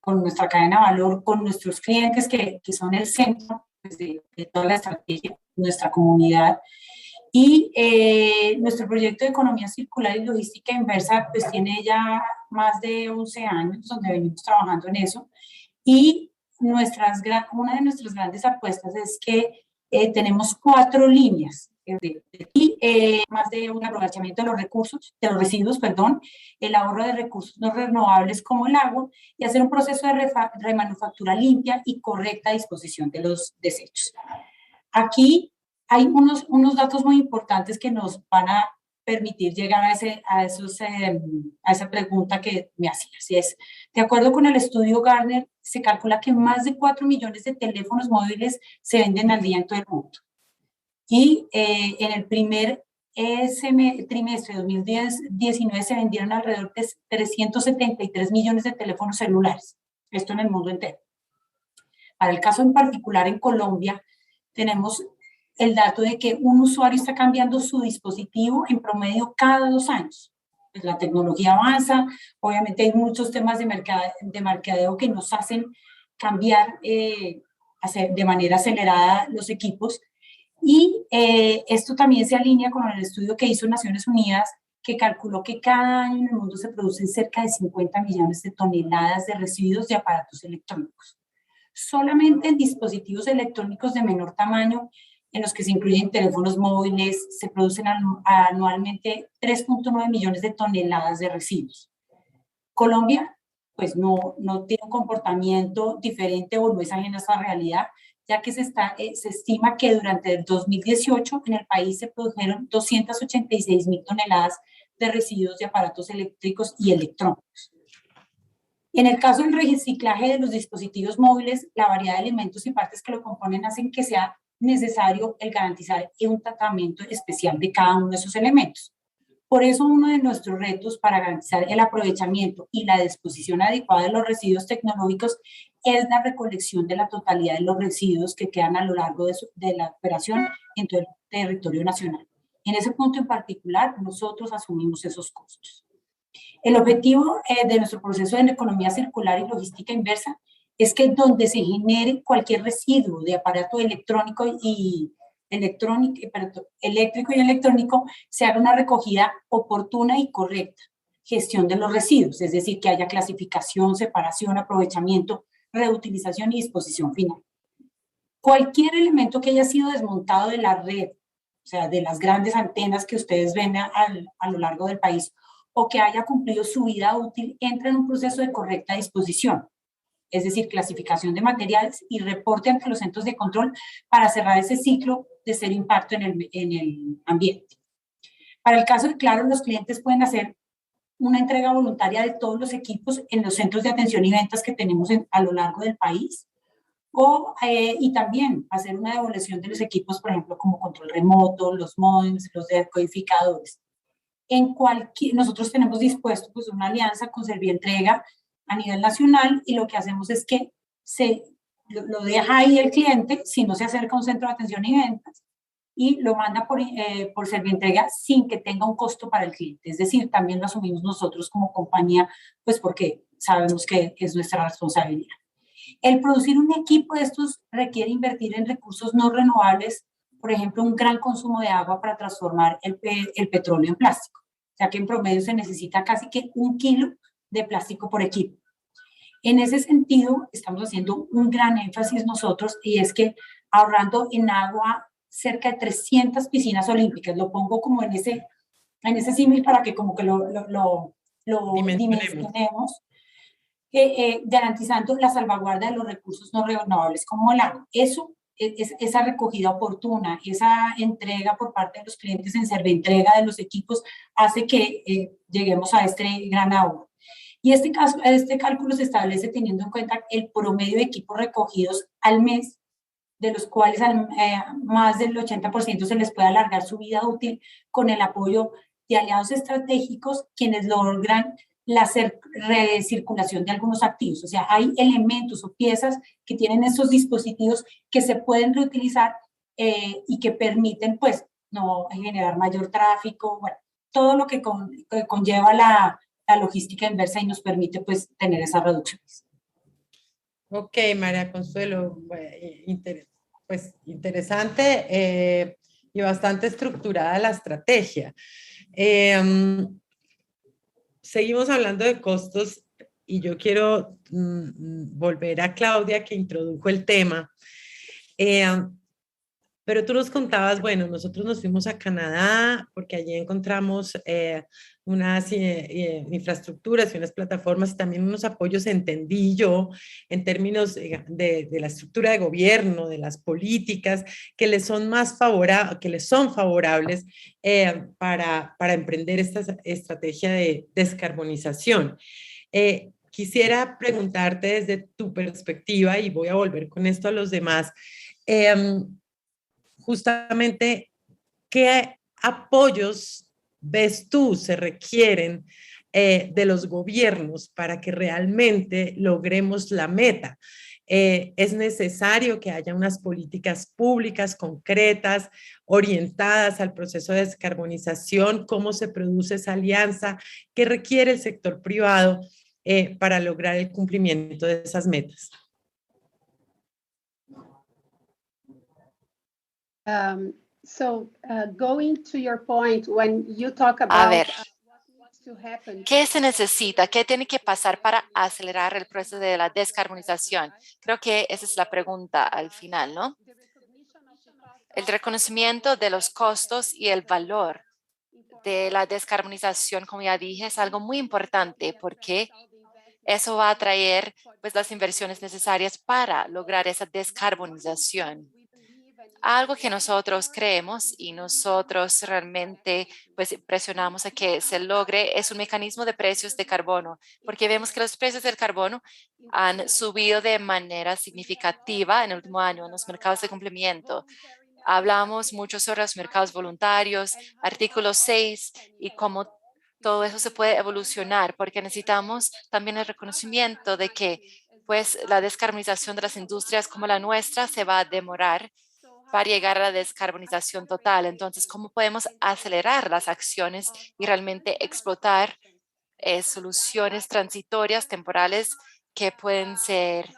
con nuestra cadena de valor, con nuestros clientes que son el centro pues, de toda la estrategia, nuestra comunidad. Y nuestro proyecto de economía circular y logística inversa pues tiene ya más de 11 años donde venimos trabajando en eso. Y una de nuestras grandes apuestas es que tenemos 4 líneas más de un aprovechamiento de los residuos, el ahorro de recursos no renovables como el agua y hacer un proceso de remanufactura limpia y correcta disposición de los desechos. Aquí hay unos datos muy importantes que nos van a permitir llegar a esa pregunta que me hacías. Y es, de acuerdo con el estudio Gartner, se calcula que más de 4 millones de teléfonos móviles se venden al día en todo el mundo. Y en el primer trimestre de 2019 se vendieron alrededor de 373 millones de teléfonos celulares. Esto en el mundo entero. Para el caso en particular en Colombia, tenemos el dato de que un usuario está cambiando su dispositivo en promedio cada 2 años. Pues la tecnología avanza, obviamente hay muchos temas de mercadeo que nos hacen cambiar de manera acelerada los equipos. Y esto también se alinea con el estudio que hizo Naciones Unidas, que calculó que cada año en el mundo se producen cerca de 50 millones de toneladas de residuos de aparatos electrónicos. Solamente en dispositivos electrónicos de menor tamaño, en los que se incluyen teléfonos móviles, se producen anualmente 3.9 millones de toneladas de residuos. Colombia, pues no tiene un comportamiento diferente o no es ajeno a esta realidad, ya que se estima que durante el 2018 en el país se produjeron 286.000 toneladas de residuos de aparatos eléctricos y electrónicos. En el caso del reciclaje de los dispositivos móviles, la variedad de elementos y partes que lo componen hacen que sea necesario el garantizar un tratamiento especial de cada uno de esos elementos. Por eso uno de nuestros retos para garantizar el aprovechamiento y la disposición adecuada de los residuos tecnológicos es la recolección de la totalidad de los residuos que quedan a lo largo de la operación en todo el territorio nacional. En ese punto en particular, nosotros asumimos esos costos. El objetivo de nuestro proceso de economía circular y logística inversa es que donde se genere cualquier residuo de aparato eléctrico y electrónico, se haga una recogida oportuna y correcta, gestión de los residuos, es decir, que haya clasificación, separación, aprovechamiento, reutilización y disposición final. Cualquier elemento que haya sido desmontado de la red, o sea, de las grandes antenas que ustedes ven a lo largo del país, o que haya cumplido su vida útil, entra en un proceso de correcta disposición, es decir, clasificación de materiales y reporte ante los centros de control para cerrar ese ciclo de cero impacto en el ambiente. Para el caso de Claro, los clientes pueden hacer una entrega voluntaria de todos los equipos en los centros de atención y ventas que tenemos a lo largo del país, y también hacer una devolución de los equipos, por ejemplo, como control remoto, los modems, los decodificadores. Nosotros tenemos dispuesto pues, una alianza con Servientrega a nivel nacional y lo que hacemos es que lo deja ahí el cliente si no se acerca a un centro de atención y ventas y lo manda por Servientrega sin que tenga un costo para el cliente. Es decir, también lo asumimos nosotros como compañía, pues porque sabemos que es nuestra responsabilidad. El producir un equipo de estos requiere invertir en recursos no renovables, por ejemplo, un gran consumo de agua para transformar el petróleo en plástico. O sea que en promedio se necesita casi que 1 kilo de plástico por equipo. En ese sentido, estamos haciendo un gran énfasis nosotros y es que ahorrando en agua cerca de 300 piscinas olímpicas, lo pongo como en ese símil para que como que lo dimensionemos, garantizando la salvaguarda de los recursos no renovables como el agua. Esa recogida oportuna, esa entrega por parte de los clientes en Servientrega de los equipos hace que lleguemos a este gran ahorro. Y este cálculo se establece teniendo en cuenta el promedio de equipos recogidos al mes, de los cuales más del 80% se les puede alargar su vida útil con el apoyo de aliados estratégicos, quienes logran la recirculación de algunos activos. O sea, hay elementos o piezas que tienen estos dispositivos que se pueden reutilizar y que permiten, pues, no generar mayor tráfico, bueno, todo lo que conlleva la logística inversa y nos permite, pues, tener esas reducciones. Ok, María Consuelo, pues interesante y bastante estructurada la estrategia. Seguimos hablando de costos y yo quiero volver a Claudia que introdujo el tema. Pero tú nos contabas, bueno, nosotros nos fuimos a Canadá porque allí encontramos unas infraestructuras y unas plataformas y también unos apoyos, entendí yo, en términos de la estructura de gobierno, de las políticas que les son favorables para emprender esta estrategia de descarbonización. Quisiera preguntarte desde tu perspectiva, y voy a volver con esto a los demás, justamente, ¿qué apoyos ves tú se requieren de los gobiernos para que realmente logremos la meta? Es necesario que haya unas políticas públicas concretas, orientadas al proceso de descarbonización, cómo se produce esa alianza, qué requiere el sector privado para lograr el cumplimiento de esas metas. Going to your point, when you talk about A ver, what needs to happen. ¿qué se necesita? ¿Qué tiene que pasar para acelerar el proceso de la descarbonización? Creo que esa es la pregunta al final, ¿no? El reconocimiento de los costos y el valor de la descarbonización, como ya dije, es algo muy importante porque eso va a traer pues, las inversiones necesarias para lograr esa descarbonización. Algo que nosotros creemos y nosotros realmente pues, presionamos a que se logre es un mecanismo de precios de carbono, porque vemos que los precios del carbono han subido de manera significativa en el último año en los mercados de cumplimiento. Hablamos mucho sobre los mercados voluntarios, artículo 6 y cómo todo eso se puede evolucionar, porque necesitamos también el reconocimiento de que pues, la descarbonización de las industrias como la nuestra se va a demorar para llegar a la descarbonización total. Entonces, ¿cómo podemos acelerar las acciones y realmente explotar soluciones transitorias, temporales, que pueden ser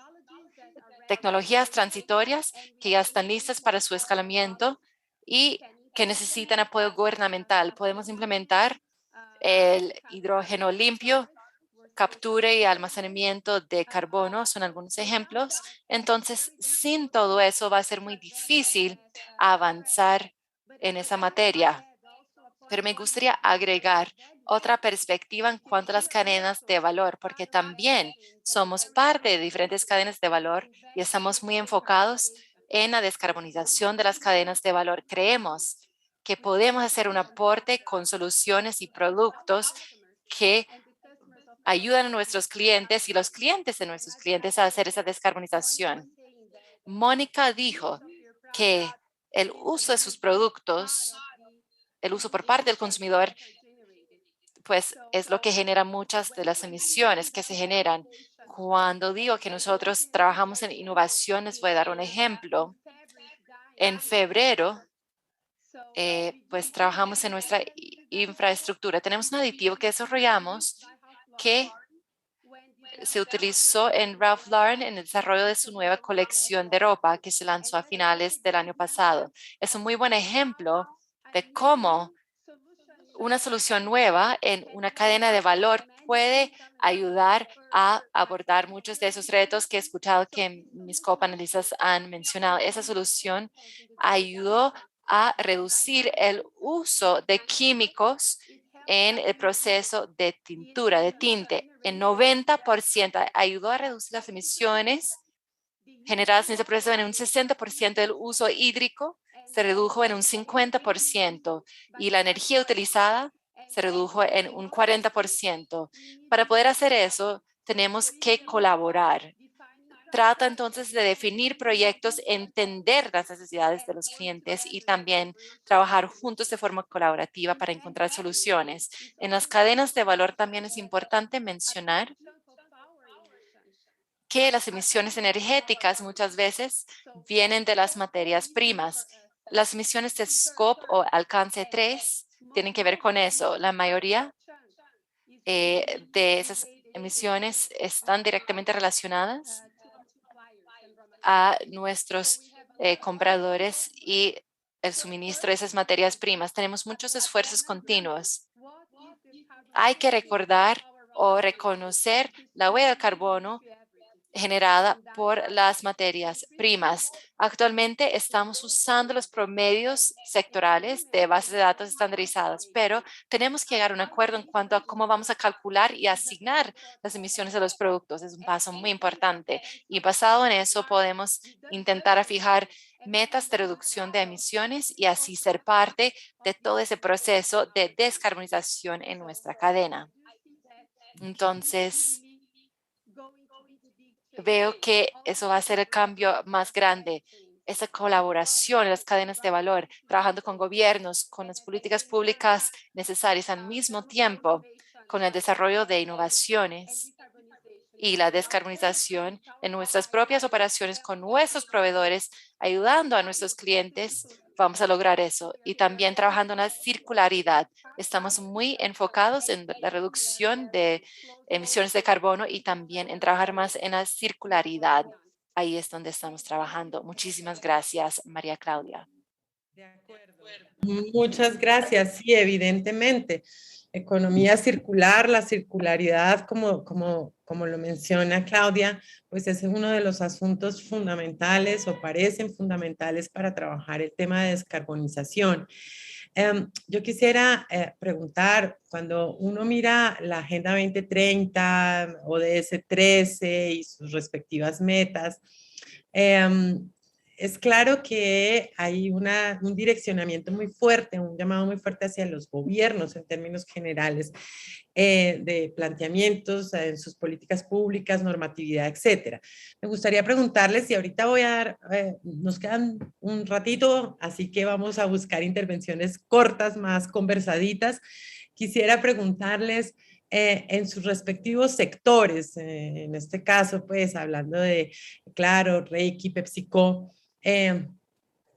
tecnologías transitorias que ya están listas para su escalamiento y que necesitan apoyo gubernamental? Podemos implementar el hidrógeno limpio, captura y almacenamiento de carbono, son algunos ejemplos. Entonces, sin todo eso va a ser muy difícil avanzar en esa materia. Pero me gustaría agregar otra perspectiva en cuanto a las cadenas de valor, porque también somos parte de diferentes cadenas de valor y estamos muy enfocados en la descarbonización de las cadenas de valor. Creemos que podemos hacer un aporte con soluciones y productos que ayudan a nuestros clientes y los clientes de nuestros clientes a hacer esa descarbonización. Mónica dijo que el uso de sus productos, el uso por parte del consumidor, pues es lo que genera muchas de las emisiones que se generan. Cuando digo que nosotros trabajamos en innovación, les voy a dar un ejemplo. En febrero, pues trabajamos en nuestra infraestructura. Tenemos un aditivo que desarrollamos que se utilizó en Ralph Lauren en el desarrollo de su nueva colección de ropa que se lanzó a finales del año pasado. Es un muy buen ejemplo de cómo una solución nueva en una cadena de valor puede ayudar a abordar muchos de esos retos que he escuchado que mis copanelistas han mencionado. Esa solución ayudó a reducir el uso de químicos en el proceso de tintura, de tinte, en 90%. Ayudó a reducir las emisiones generadas en ese proceso en un 60%. Del uso hídrico se redujo en un 50% y la energía utilizada se redujo en un 40%. Para poder hacer eso, tenemos que colaborar. Trata entonces de definir proyectos, entender las necesidades de los clientes y también trabajar juntos de forma colaborativa para encontrar soluciones. En las cadenas de valor también es importante mencionar que las emisiones energéticas muchas veces vienen de las materias primas. Las emisiones de scope o alcance 3 tienen que ver con eso. La mayoría de esas emisiones están directamente relacionadas a nuestros compradores y el suministro de esas materias primas. Tenemos muchos esfuerzos continuos. Hay que recordar o reconocer la huella de carbono generada por las materias primas. Actualmente estamos usando los promedios sectorales de bases de datos estandarizadas, pero tenemos que llegar a un acuerdo en cuanto a cómo vamos a calcular y asignar las emisiones de los productos. Es un paso muy importante y basado en eso podemos intentar fijar metas de reducción de emisiones y así ser parte de todo ese proceso de descarbonización en nuestra cadena. Entonces, veo que eso va a ser el cambio más grande, esa colaboración en las cadenas de valor, trabajando con gobiernos, con las políticas públicas necesarias al mismo tiempo, con el desarrollo de innovaciones y la descarbonización en nuestras propias operaciones con nuestros proveedores, ayudando a nuestros clientes. Vamos a lograr eso. Y también trabajando en la circularidad. Estamos muy enfocados en la reducción de emisiones de carbono y también en trabajar más en la circularidad. Ahí es donde estamos trabajando. Muchísimas gracias, María Claudia. Muchas gracias. Sí, evidentemente. Economía circular, la circularidad, como lo menciona Claudia, pues es uno de los asuntos fundamentales o parecen fundamentales para trabajar el tema de descarbonización. Yo quisiera preguntar, cuando uno mira la Agenda 2030, ODS 13 y sus respectivas metas, es claro que hay un direccionamiento muy fuerte, un llamado muy fuerte hacia los gobiernos en términos generales, de planteamientos en sus políticas públicas, normatividad, etcétera. Me gustaría preguntarles, y ahorita voy a dar, nos quedan un ratito, así que vamos a buscar intervenciones cortas, más conversaditas. Quisiera preguntarles, en sus respectivos sectores, en este caso, pues hablando de, claro, Reiki, PepsiCo,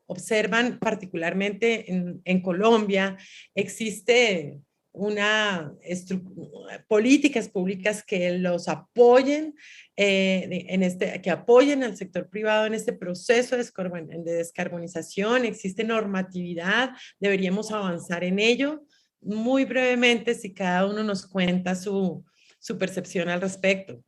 observan particularmente en Colombia, existe políticas públicas que los apoyen, que apoyen al sector privado en este proceso de descarbonización, existe normatividad, deberíamos avanzar en ello. Muy brevemente, si cada uno nos cuenta su percepción al respecto.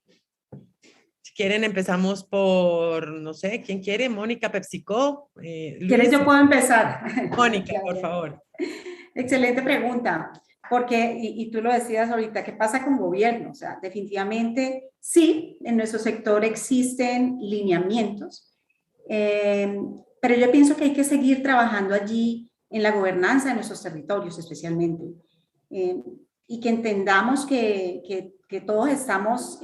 Si quieren, empezamos por, no sé, ¿quién quiere? Mónica, PepsiCo. ¿Quieres? Yo puedo empezar. Mónica, por favor. Excelente pregunta, porque, y tú lo decías ahorita, ¿qué pasa con gobierno? O sea, definitivamente sí, en nuestro sector existen lineamientos, pero yo pienso que hay que seguir trabajando allí en la gobernanza de nuestros territorios especialmente, y que entendamos que todos estamos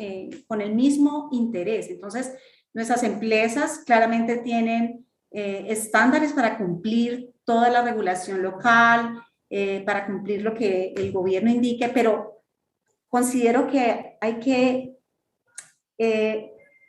con el mismo interés. Entonces, nuestras empresas claramente tienen estándares para cumplir toda la regulación local, para cumplir lo que el gobierno indique, pero considero que hay que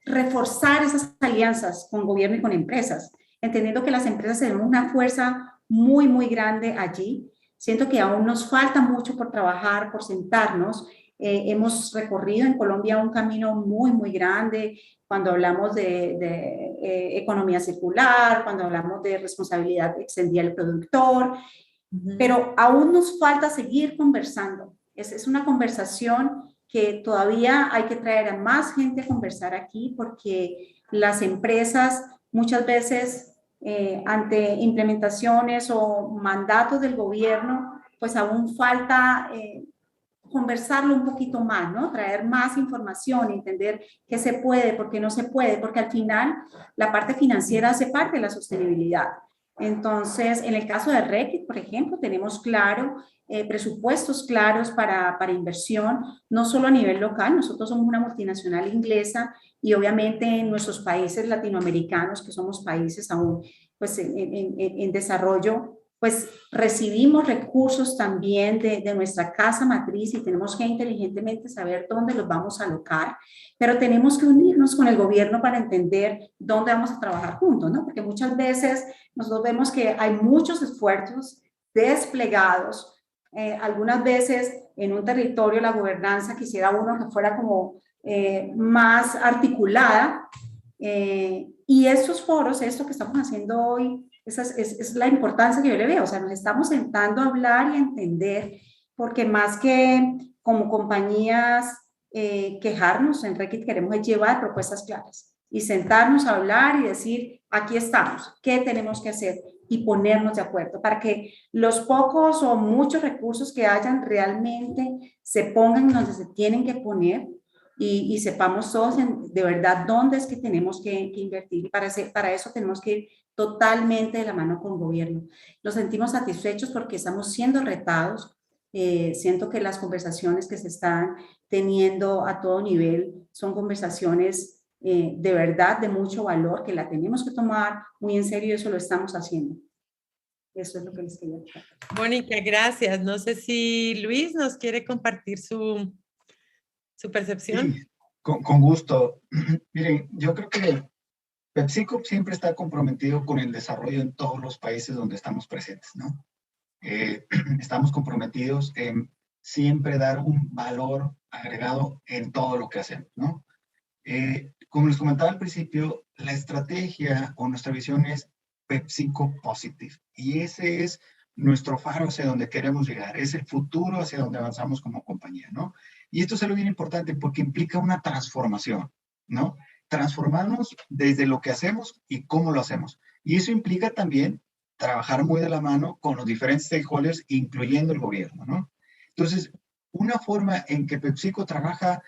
reforzar esas alianzas con gobierno y con empresas, entendiendo que las empresas tenemos una fuerza muy, muy grande allí. Siento que aún nos falta mucho por trabajar, por sentarnos. Hemos recorrido en Colombia un camino muy, muy grande cuando hablamos de economía circular, cuando hablamos de responsabilidad extendida del productor, pero aún nos falta seguir conversando. Es una conversación que todavía hay que traer a más gente a conversar aquí, porque las empresas muchas veces ante implementaciones o mandatos del gobierno, pues aún falta conversarlo un poquito más, ¿no? Traer más información, entender qué se puede, por qué no se puede, porque al final la parte financiera hace parte de la sostenibilidad. Entonces, en el caso de Reckitt, por ejemplo, tenemos presupuestos claros para inversión, no solo a nivel local. Nosotros somos una multinacional inglesa y obviamente en nuestros países latinoamericanos, que somos países aún pues, en desarrollo, pues recibimos recursos también de nuestra casa matriz y tenemos que inteligentemente saber dónde los vamos a alocar, pero tenemos que unirnos con el gobierno para entender dónde vamos a trabajar juntos, ¿no? Porque muchas veces nosotros vemos que hay muchos esfuerzos desplegados. Algunas veces en un territorio la gobernanza quisiera uno que fuera como más articulada, y estos foros, esto que estamos haciendo hoy, esa es la importancia que yo le veo. O sea, nos estamos sentando a hablar y a entender, porque más que como compañías quejarnos, en Reckitt queremos llevar propuestas claras y sentarnos a hablar y decir, aquí estamos, ¿qué tenemos que hacer? Y ponernos de acuerdo para que los pocos o muchos recursos que hayan realmente se pongan donde se tienen que poner y sepamos todos de verdad dónde es que tenemos que invertir. Y para eso tenemos que ir totalmente de la mano con el gobierno. Nos sentimos satisfechos porque estamos siendo retados. Siento que las conversaciones que se están teniendo a todo nivel son conversaciones de verdad de mucho valor, que la tenemos que tomar muy en serio y eso lo estamos haciendo. Eso es lo que les quería decir. Mónica, gracias. No sé si Luis nos quiere compartir su percepción. Sí, con gusto. Miren, yo creo que PepsiCo siempre está comprometido con el desarrollo en todos los países donde estamos presentes, ¿no? Estamos comprometidos en siempre dar un valor agregado en todo lo que hacemos, ¿no? Como les comentaba al principio, la estrategia o nuestra visión es PepsiCo Positive, y ese es nuestro faro hacia donde queremos llegar, es el futuro hacia donde avanzamos como compañía, ¿no? Y esto es algo bien importante porque implica una transformación, ¿no? Transformarnos desde lo que hacemos y cómo lo hacemos. Y eso implica también trabajar muy de la mano con los diferentes stakeholders, incluyendo el gobierno, ¿no? Entonces, una forma en que PepsiCo trabaja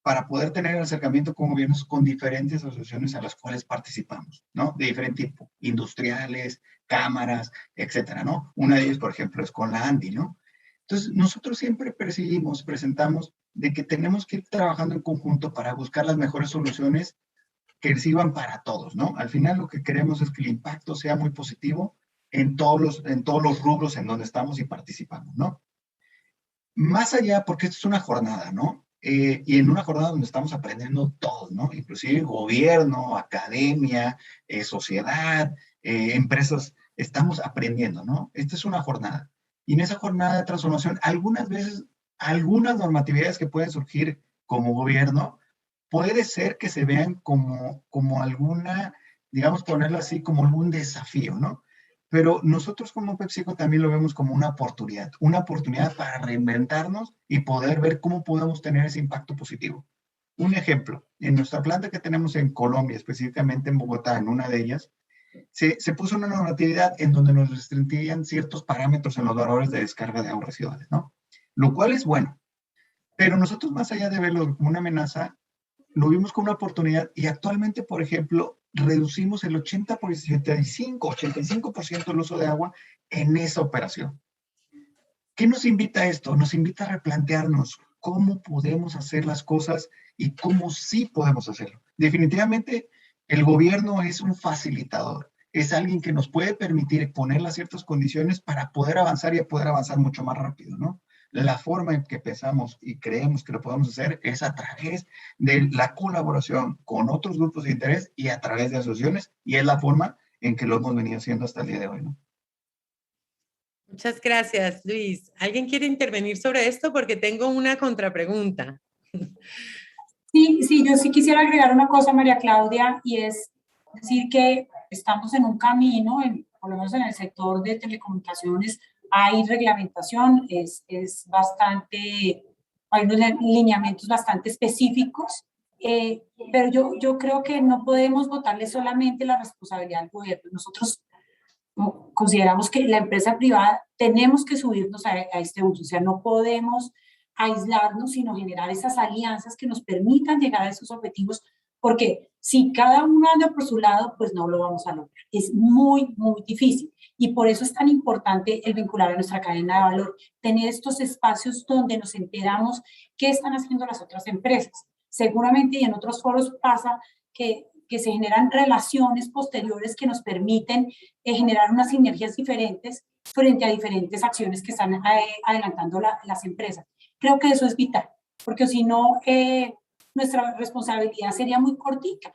para poder tener el acercamiento con gobiernos con diferentes asociaciones a las cuales participamos, ¿no? De diferente tipo, industriales, cámaras, etcétera, ¿no? Una de ellas, por ejemplo, es con la ANDI, ¿no? Entonces, nosotros siempre presentamos de que tenemos que ir trabajando en conjunto para buscar las mejores soluciones que sirvan para todos, ¿no? Al final lo que queremos es que el impacto sea muy positivo en todos los rubros en donde estamos y participamos, ¿no? Más allá, porque esto es una jornada, ¿no? Y en una jornada donde estamos aprendiendo todos, ¿no? Inclusive gobierno, academia, sociedad, empresas, estamos aprendiendo, ¿no? Esta es una jornada. Y en esa jornada de transformación, algunas veces, algunas normatividades que pueden surgir como gobierno, puede ser que se vean como alguna, digamos, ponerlo así, como algún desafío, ¿no? Pero nosotros como PepsiCo también lo vemos como una oportunidad para reinventarnos y poder ver cómo podemos tener ese impacto positivo. Un ejemplo, en nuestra planta que tenemos en Colombia, específicamente en Bogotá, en una de ellas, se puso una normatividad en donde nos restringían ciertos parámetros en los valores de descarga de aguas residuales, ¿no? Lo cual es bueno, pero nosotros más allá de verlo como una amenaza, lo vimos como una oportunidad y actualmente, por ejemplo, reducimos el 85% del uso de agua en esa operación. ¿Qué nos invita a esto? Nos invita a replantearnos cómo podemos hacer las cosas y cómo sí podemos hacerlo. Definitivamente, el gobierno es un facilitador, es alguien que nos puede permitir poner las ciertas condiciones para poder avanzar y poder avanzar mucho más rápido, ¿no? La forma en que pensamos y creemos que lo podemos hacer es a través de la colaboración con otros grupos de interés y a través de asociaciones, y es la forma en que lo hemos venido haciendo hasta el día de hoy, ¿no? Muchas gracias, Luis. ¿Alguien quiere intervenir sobre esto? Porque tengo una contrapregunta. Sí, yo sí quisiera agregar una cosa, María Claudia, y es decir que estamos en un camino, por lo menos en el sector de telecomunicaciones, hay reglamentación, es bastante, hay unos lineamientos bastante específicos, pero yo creo que no podemos botarle solamente la responsabilidad al gobierno. Nosotros consideramos que la empresa privada tenemos que subirnos a este bus, o sea, no podemos aislarnos, sino generar esas alianzas que nos permitan llegar a esos objetivos, porque si cada uno anda por su lado, pues no lo vamos a lograr. Es muy, muy difícil. Y por eso es tan importante el vincular a nuestra cadena de valor, tener estos espacios donde nos enteramos qué están haciendo las otras empresas. Seguramente y en otros foros pasa que se generan relaciones posteriores que nos permiten generar unas sinergias diferentes frente a diferentes acciones que están adelantando las empresas. Creo que eso es vital, porque si no, nuestra responsabilidad sería muy cortica.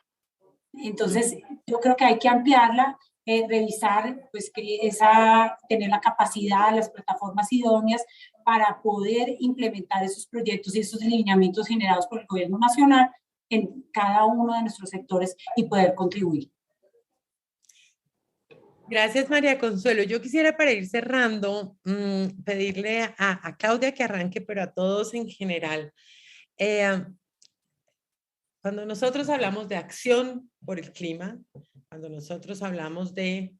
Entonces, yo creo que hay que ampliarla, revisar, pues, tener la capacidad, las plataformas idóneas para poder implementar esos proyectos y esos lineamientos generados por el gobierno nacional en cada uno de nuestros sectores y poder contribuir. Gracias, María Consuelo. Yo quisiera, para ir cerrando, pedirle a Claudia que arranque, pero a todos en general. Cuando nosotros hablamos de acción por el clima, cuando nosotros hablamos de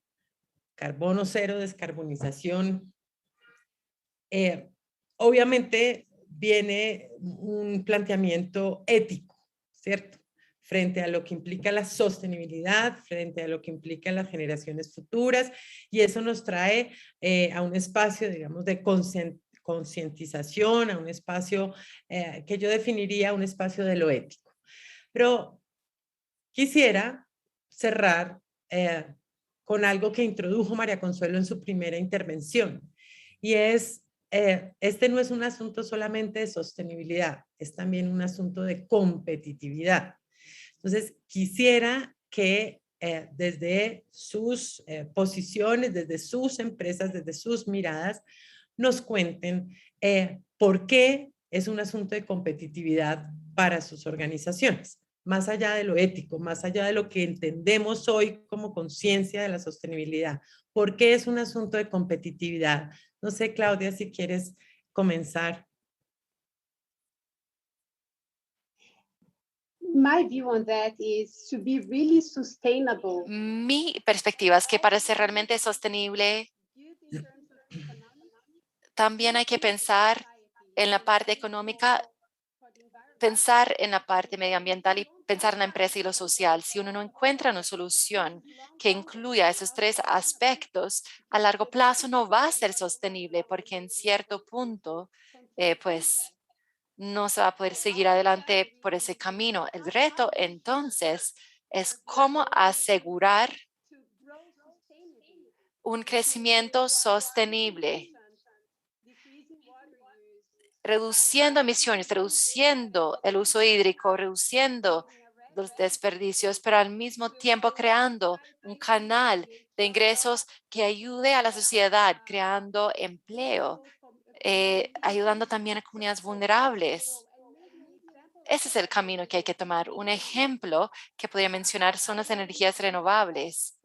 carbono cero, descarbonización, obviamente viene un planteamiento ético, ¿cierto? Frente a lo que implica la sostenibilidad, frente a lo que implica las generaciones futuras, y eso nos trae a un espacio, digamos, de concientización, a un espacio que yo definiría un espacio de lo ético. Pero quisiera cerrar con algo que introdujo María Consuelo en su primera intervención, y es, este no es un asunto solamente de sostenibilidad, es también un asunto de competitividad. Entonces, quisiera que desde sus posiciones, desde sus empresas, desde sus miradas, nos cuenten por qué es un asunto de competitividad para sus organizaciones, más allá de lo ético, más allá de lo que entendemos hoy como conciencia de la sostenibilidad. ¿Por qué es un asunto de competitividad? No sé, Claudia, si quieres comenzar. My view on that is to be really sustainable. Mi perspectiva es que para ser realmente sostenible, también hay que pensar en la parte económica pensar en la parte medioambiental y pensar en la empresa y lo social. Si uno no encuentra una solución que incluya esos tres aspectos, a largo plazo no va a ser sostenible porque en cierto punto, pues no se va a poder seguir adelante por ese camino. El reto entonces es cómo asegurar un crecimiento sostenible, reduciendo emisiones, reduciendo el uso hídrico, reduciendo los desperdicios, pero al mismo tiempo creando un canal de ingresos que ayude a la sociedad, creando empleo, ayudando también a comunidades vulnerables. Ese es el camino que hay que tomar. Un ejemplo que podría mencionar son las energías renovables.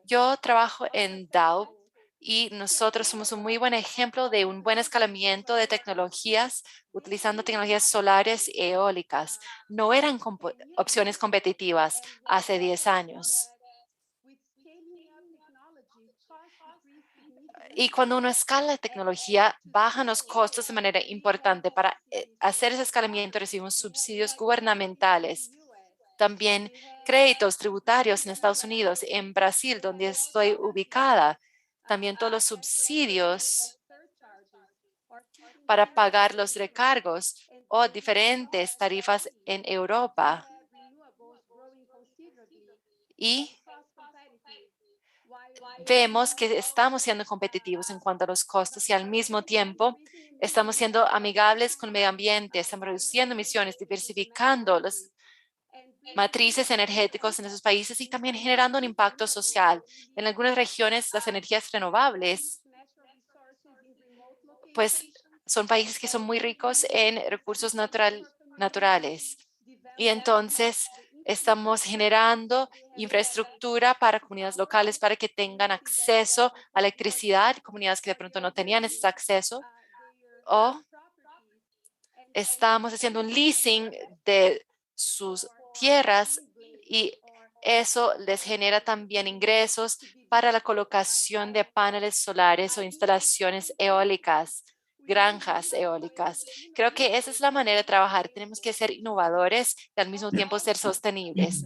Yo trabajo en Dow y nosotros somos un muy buen ejemplo de un buen escalamiento de tecnologías utilizando tecnologías solares y eólicas. No eran opciones competitivas hace 10 años. Y cuando uno escala la tecnología, bajan los costos de manera importante. Para hacer ese escalamiento recibimos subsidios gubernamentales. También créditos tributarios en Estados Unidos, en Brasil, donde estoy ubicada. También todos los subsidios para pagar los recargos o diferentes tarifas en Europa. Y vemos que estamos siendo competitivos en cuanto a los costos y al mismo tiempo estamos siendo amigables con el medio ambiente, estamos reduciendo emisiones, diversificando los matrices energéticos en esos países y también generando un impacto social. En algunas regiones, las energías renovables, pues son países que son muy ricos en recursos naturales. Y entonces estamos generando infraestructura para comunidades locales para que tengan acceso a electricidad, comunidades que de pronto no tenían ese acceso, o estamos haciendo un leasing de sus tierras y eso les genera también ingresos para la colocación de paneles solares o instalaciones eólicas, granjas eólicas. Creo que esa es la manera de trabajar. Tenemos que ser innovadores y al mismo tiempo ser sostenibles.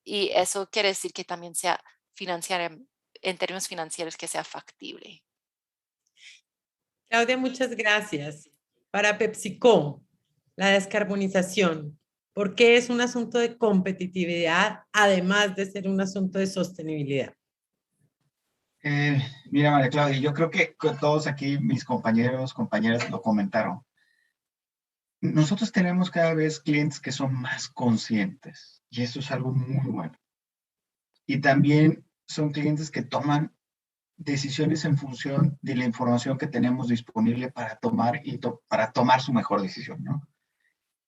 Y eso quiere decir que también sea financiar en términos financieros que sea factible. Claudia, muchas gracias. Para PepsiCo, la descarbonización, ¿por qué es un asunto de competitividad además de ser un asunto de sostenibilidad? Mira, María Claudia, yo creo que todos aquí, mis compañeros, compañeras lo comentaron. Nosotros tenemos cada vez clientes que son más conscientes y eso es algo muy bueno. Y también son clientes que toman decisiones en función de la información que tenemos disponible para tomar para tomar su mejor decisión, ¿no?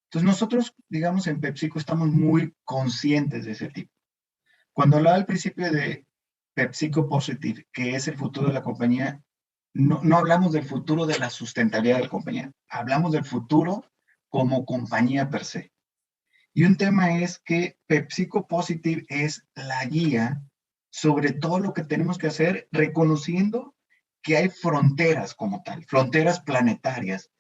Entonces nosotros, digamos, en PepsiCo estamos muy conscientes de ese tipo. Cuando hablaba al principio de PepsiCo Positive, que es el futuro de la compañía, no hablamos del futuro de la sustentabilidad de la compañía, hablamos del futuro como compañía per se. Y un tema es que PepsiCo Positive es la guía sobre todo lo que tenemos que hacer, reconociendo que hay fronteras como tal, fronteras planetarias,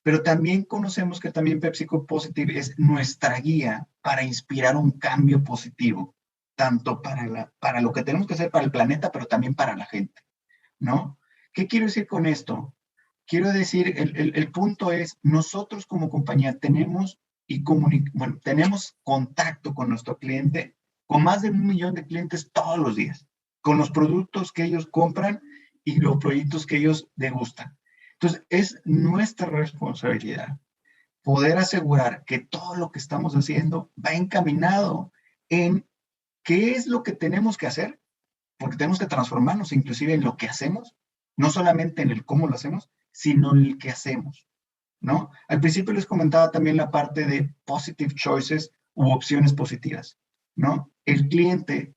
pero también conocemos que también PepsiCo Positive es nuestra guía para inspirar un cambio positivo, tanto para lo que tenemos que hacer para el planeta, pero también para la gente, ¿no? ¿Qué quiero decir con esto? Quiero decir, el punto es, nosotros como compañía tenemos tenemos contacto con nuestro cliente, con más de 1 millón de clientes todos los días, con los productos que ellos compran y los proyectos que ellos degustan. Entonces, es nuestra responsabilidad poder asegurar que todo lo que estamos haciendo va encaminado en qué es lo que tenemos que hacer, porque tenemos que transformarnos inclusive en lo que hacemos, no solamente en el cómo lo hacemos, sino en el que hacemos, ¿no? Al principio les comentaba también la parte de positive choices u opciones positivas, ¿no? El cliente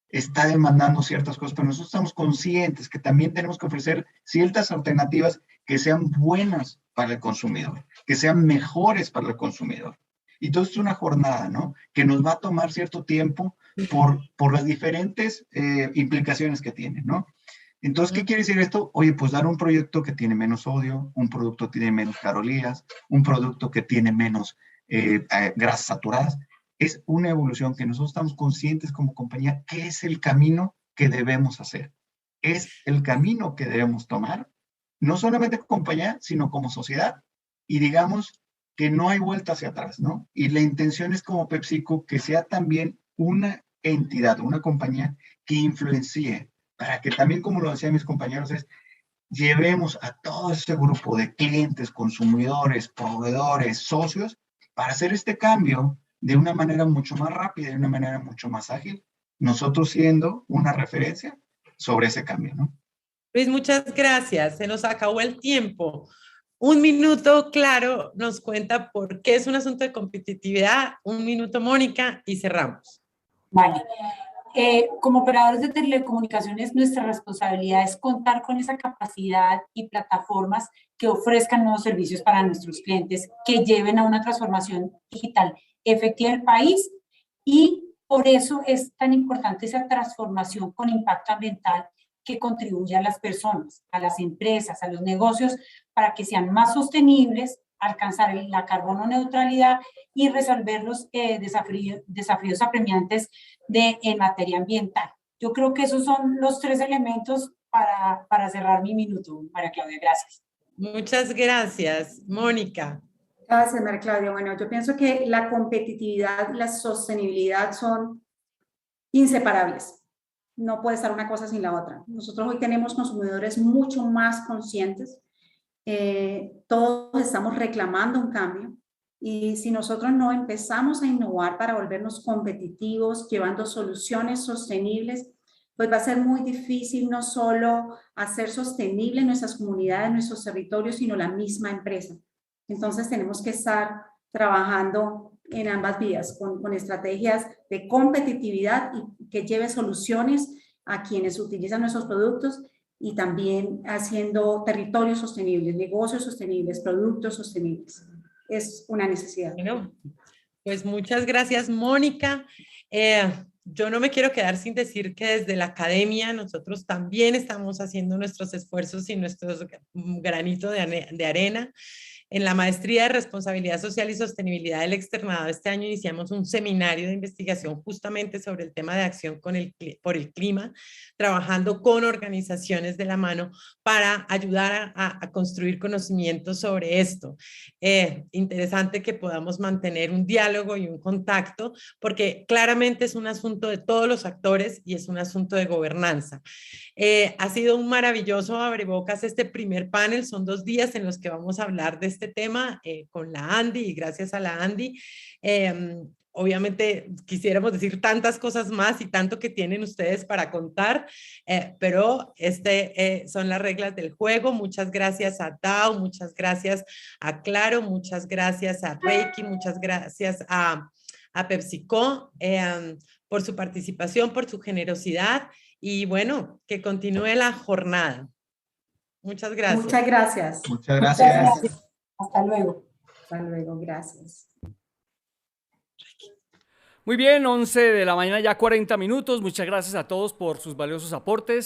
está demandando ciertas cosas, pero nosotros estamos conscientes que también tenemos que ofrecer ciertas alternativas que sean buenas para el consumidor, que sean mejores para el consumidor. Y todo esto es una jornada, ¿no? Que nos va a tomar cierto tiempo por las diferentes implicaciones que tiene, ¿no? Entonces, ¿qué quiere decir esto? Oye, pues dar un proyecto que tiene menos sodio, un producto que tiene menos calorías, un producto que tiene menos grasas saturadas. Es una evolución que nosotros estamos conscientes como compañía que es el camino que debemos hacer. Es el camino que debemos tomar, no solamente como compañía, sino como sociedad. Y digamos que no hay vuelta hacia atrás, ¿no? Y la intención es como PepsiCo que sea también una entidad, una compañía que influencie, para que también, como lo decían mis compañeros, es llevemos a todo ese grupo de clientes, consumidores, proveedores, socios, para hacer este cambio de una manera mucho más rápida, de una manera mucho más ágil, nosotros siendo una referencia sobre ese cambio, ¿no? Luis, muchas gracias. Se nos acabó el tiempo. Un minuto, claro, nos cuenta por qué es un asunto de competitividad. Un minuto, Mónica, y cerramos. Vale. Como operadores de telecomunicaciones, nuestra responsabilidad es contar con esa capacidad y plataformas que ofrezcan nuevos servicios para nuestros clientes, que lleven a una transformación digital efectiva del país, y por eso es tan importante esa transformación con impacto ambiental que contribuye a las personas, a las empresas, a los negocios, para que sean más sostenibles, alcanzar la carbono neutralidad y resolver los desafíos apremiantes en materia ambiental. Yo creo que esos son los 3 elementos para cerrar mi minuto, María Claudia. Gracias. Muchas gracias, Mónica. Gracias, María Claudia. Bueno, yo pienso que la competitividad y la sostenibilidad son inseparables. No puede estar una cosa sin la otra. Nosotros hoy tenemos consumidores mucho más conscientes. Todos estamos reclamando un cambio, y si nosotros no empezamos a innovar para volvernos competitivos, llevando soluciones sostenibles, pues va a ser muy difícil no solo hacer sostenible nuestras comunidades, nuestros territorios, sino la misma empresa. Entonces tenemos que estar trabajando en ambas vías, con estrategias de competitividad y que lleve soluciones a quienes utilizan nuestros productos, y también haciendo territorios sostenibles, negocios sostenibles, productos sostenibles. Es una necesidad. Bueno, pues muchas gracias, Mónica. Yo no me quiero quedar sin decir que desde la academia nosotros también estamos haciendo nuestros esfuerzos y nuestros granitos de arena. En la maestría de responsabilidad social y sostenibilidad del externado, este año iniciamos un seminario de investigación justamente sobre el tema de acción por el clima, trabajando con organizaciones de la mano para ayudar a construir conocimientos sobre esto. Interesante que podamos mantener un diálogo y un contacto, porque claramente es un asunto de todos los actores y es un asunto de gobernanza. Ha sido un maravilloso abrebocas este primer panel. Son 2 días en los que vamos a hablar de este tema con la Andy, y gracias a la Andy. Obviamente quisiéramos decir tantas cosas más y tanto que tienen ustedes para contar, pero son las reglas del juego. Muchas gracias a Dow, muchas gracias a Claro, muchas gracias a Reiki, muchas gracias a PepsiCo por su participación, por su generosidad. Y bueno, que continúe la jornada. Muchas gracias. Muchas gracias. Muchas gracias. Muchas gracias. Hasta luego. Hasta luego, gracias. Muy bien, 11 de la mañana, ya 40 minutos. Muchas gracias a todos por sus valiosos aportes.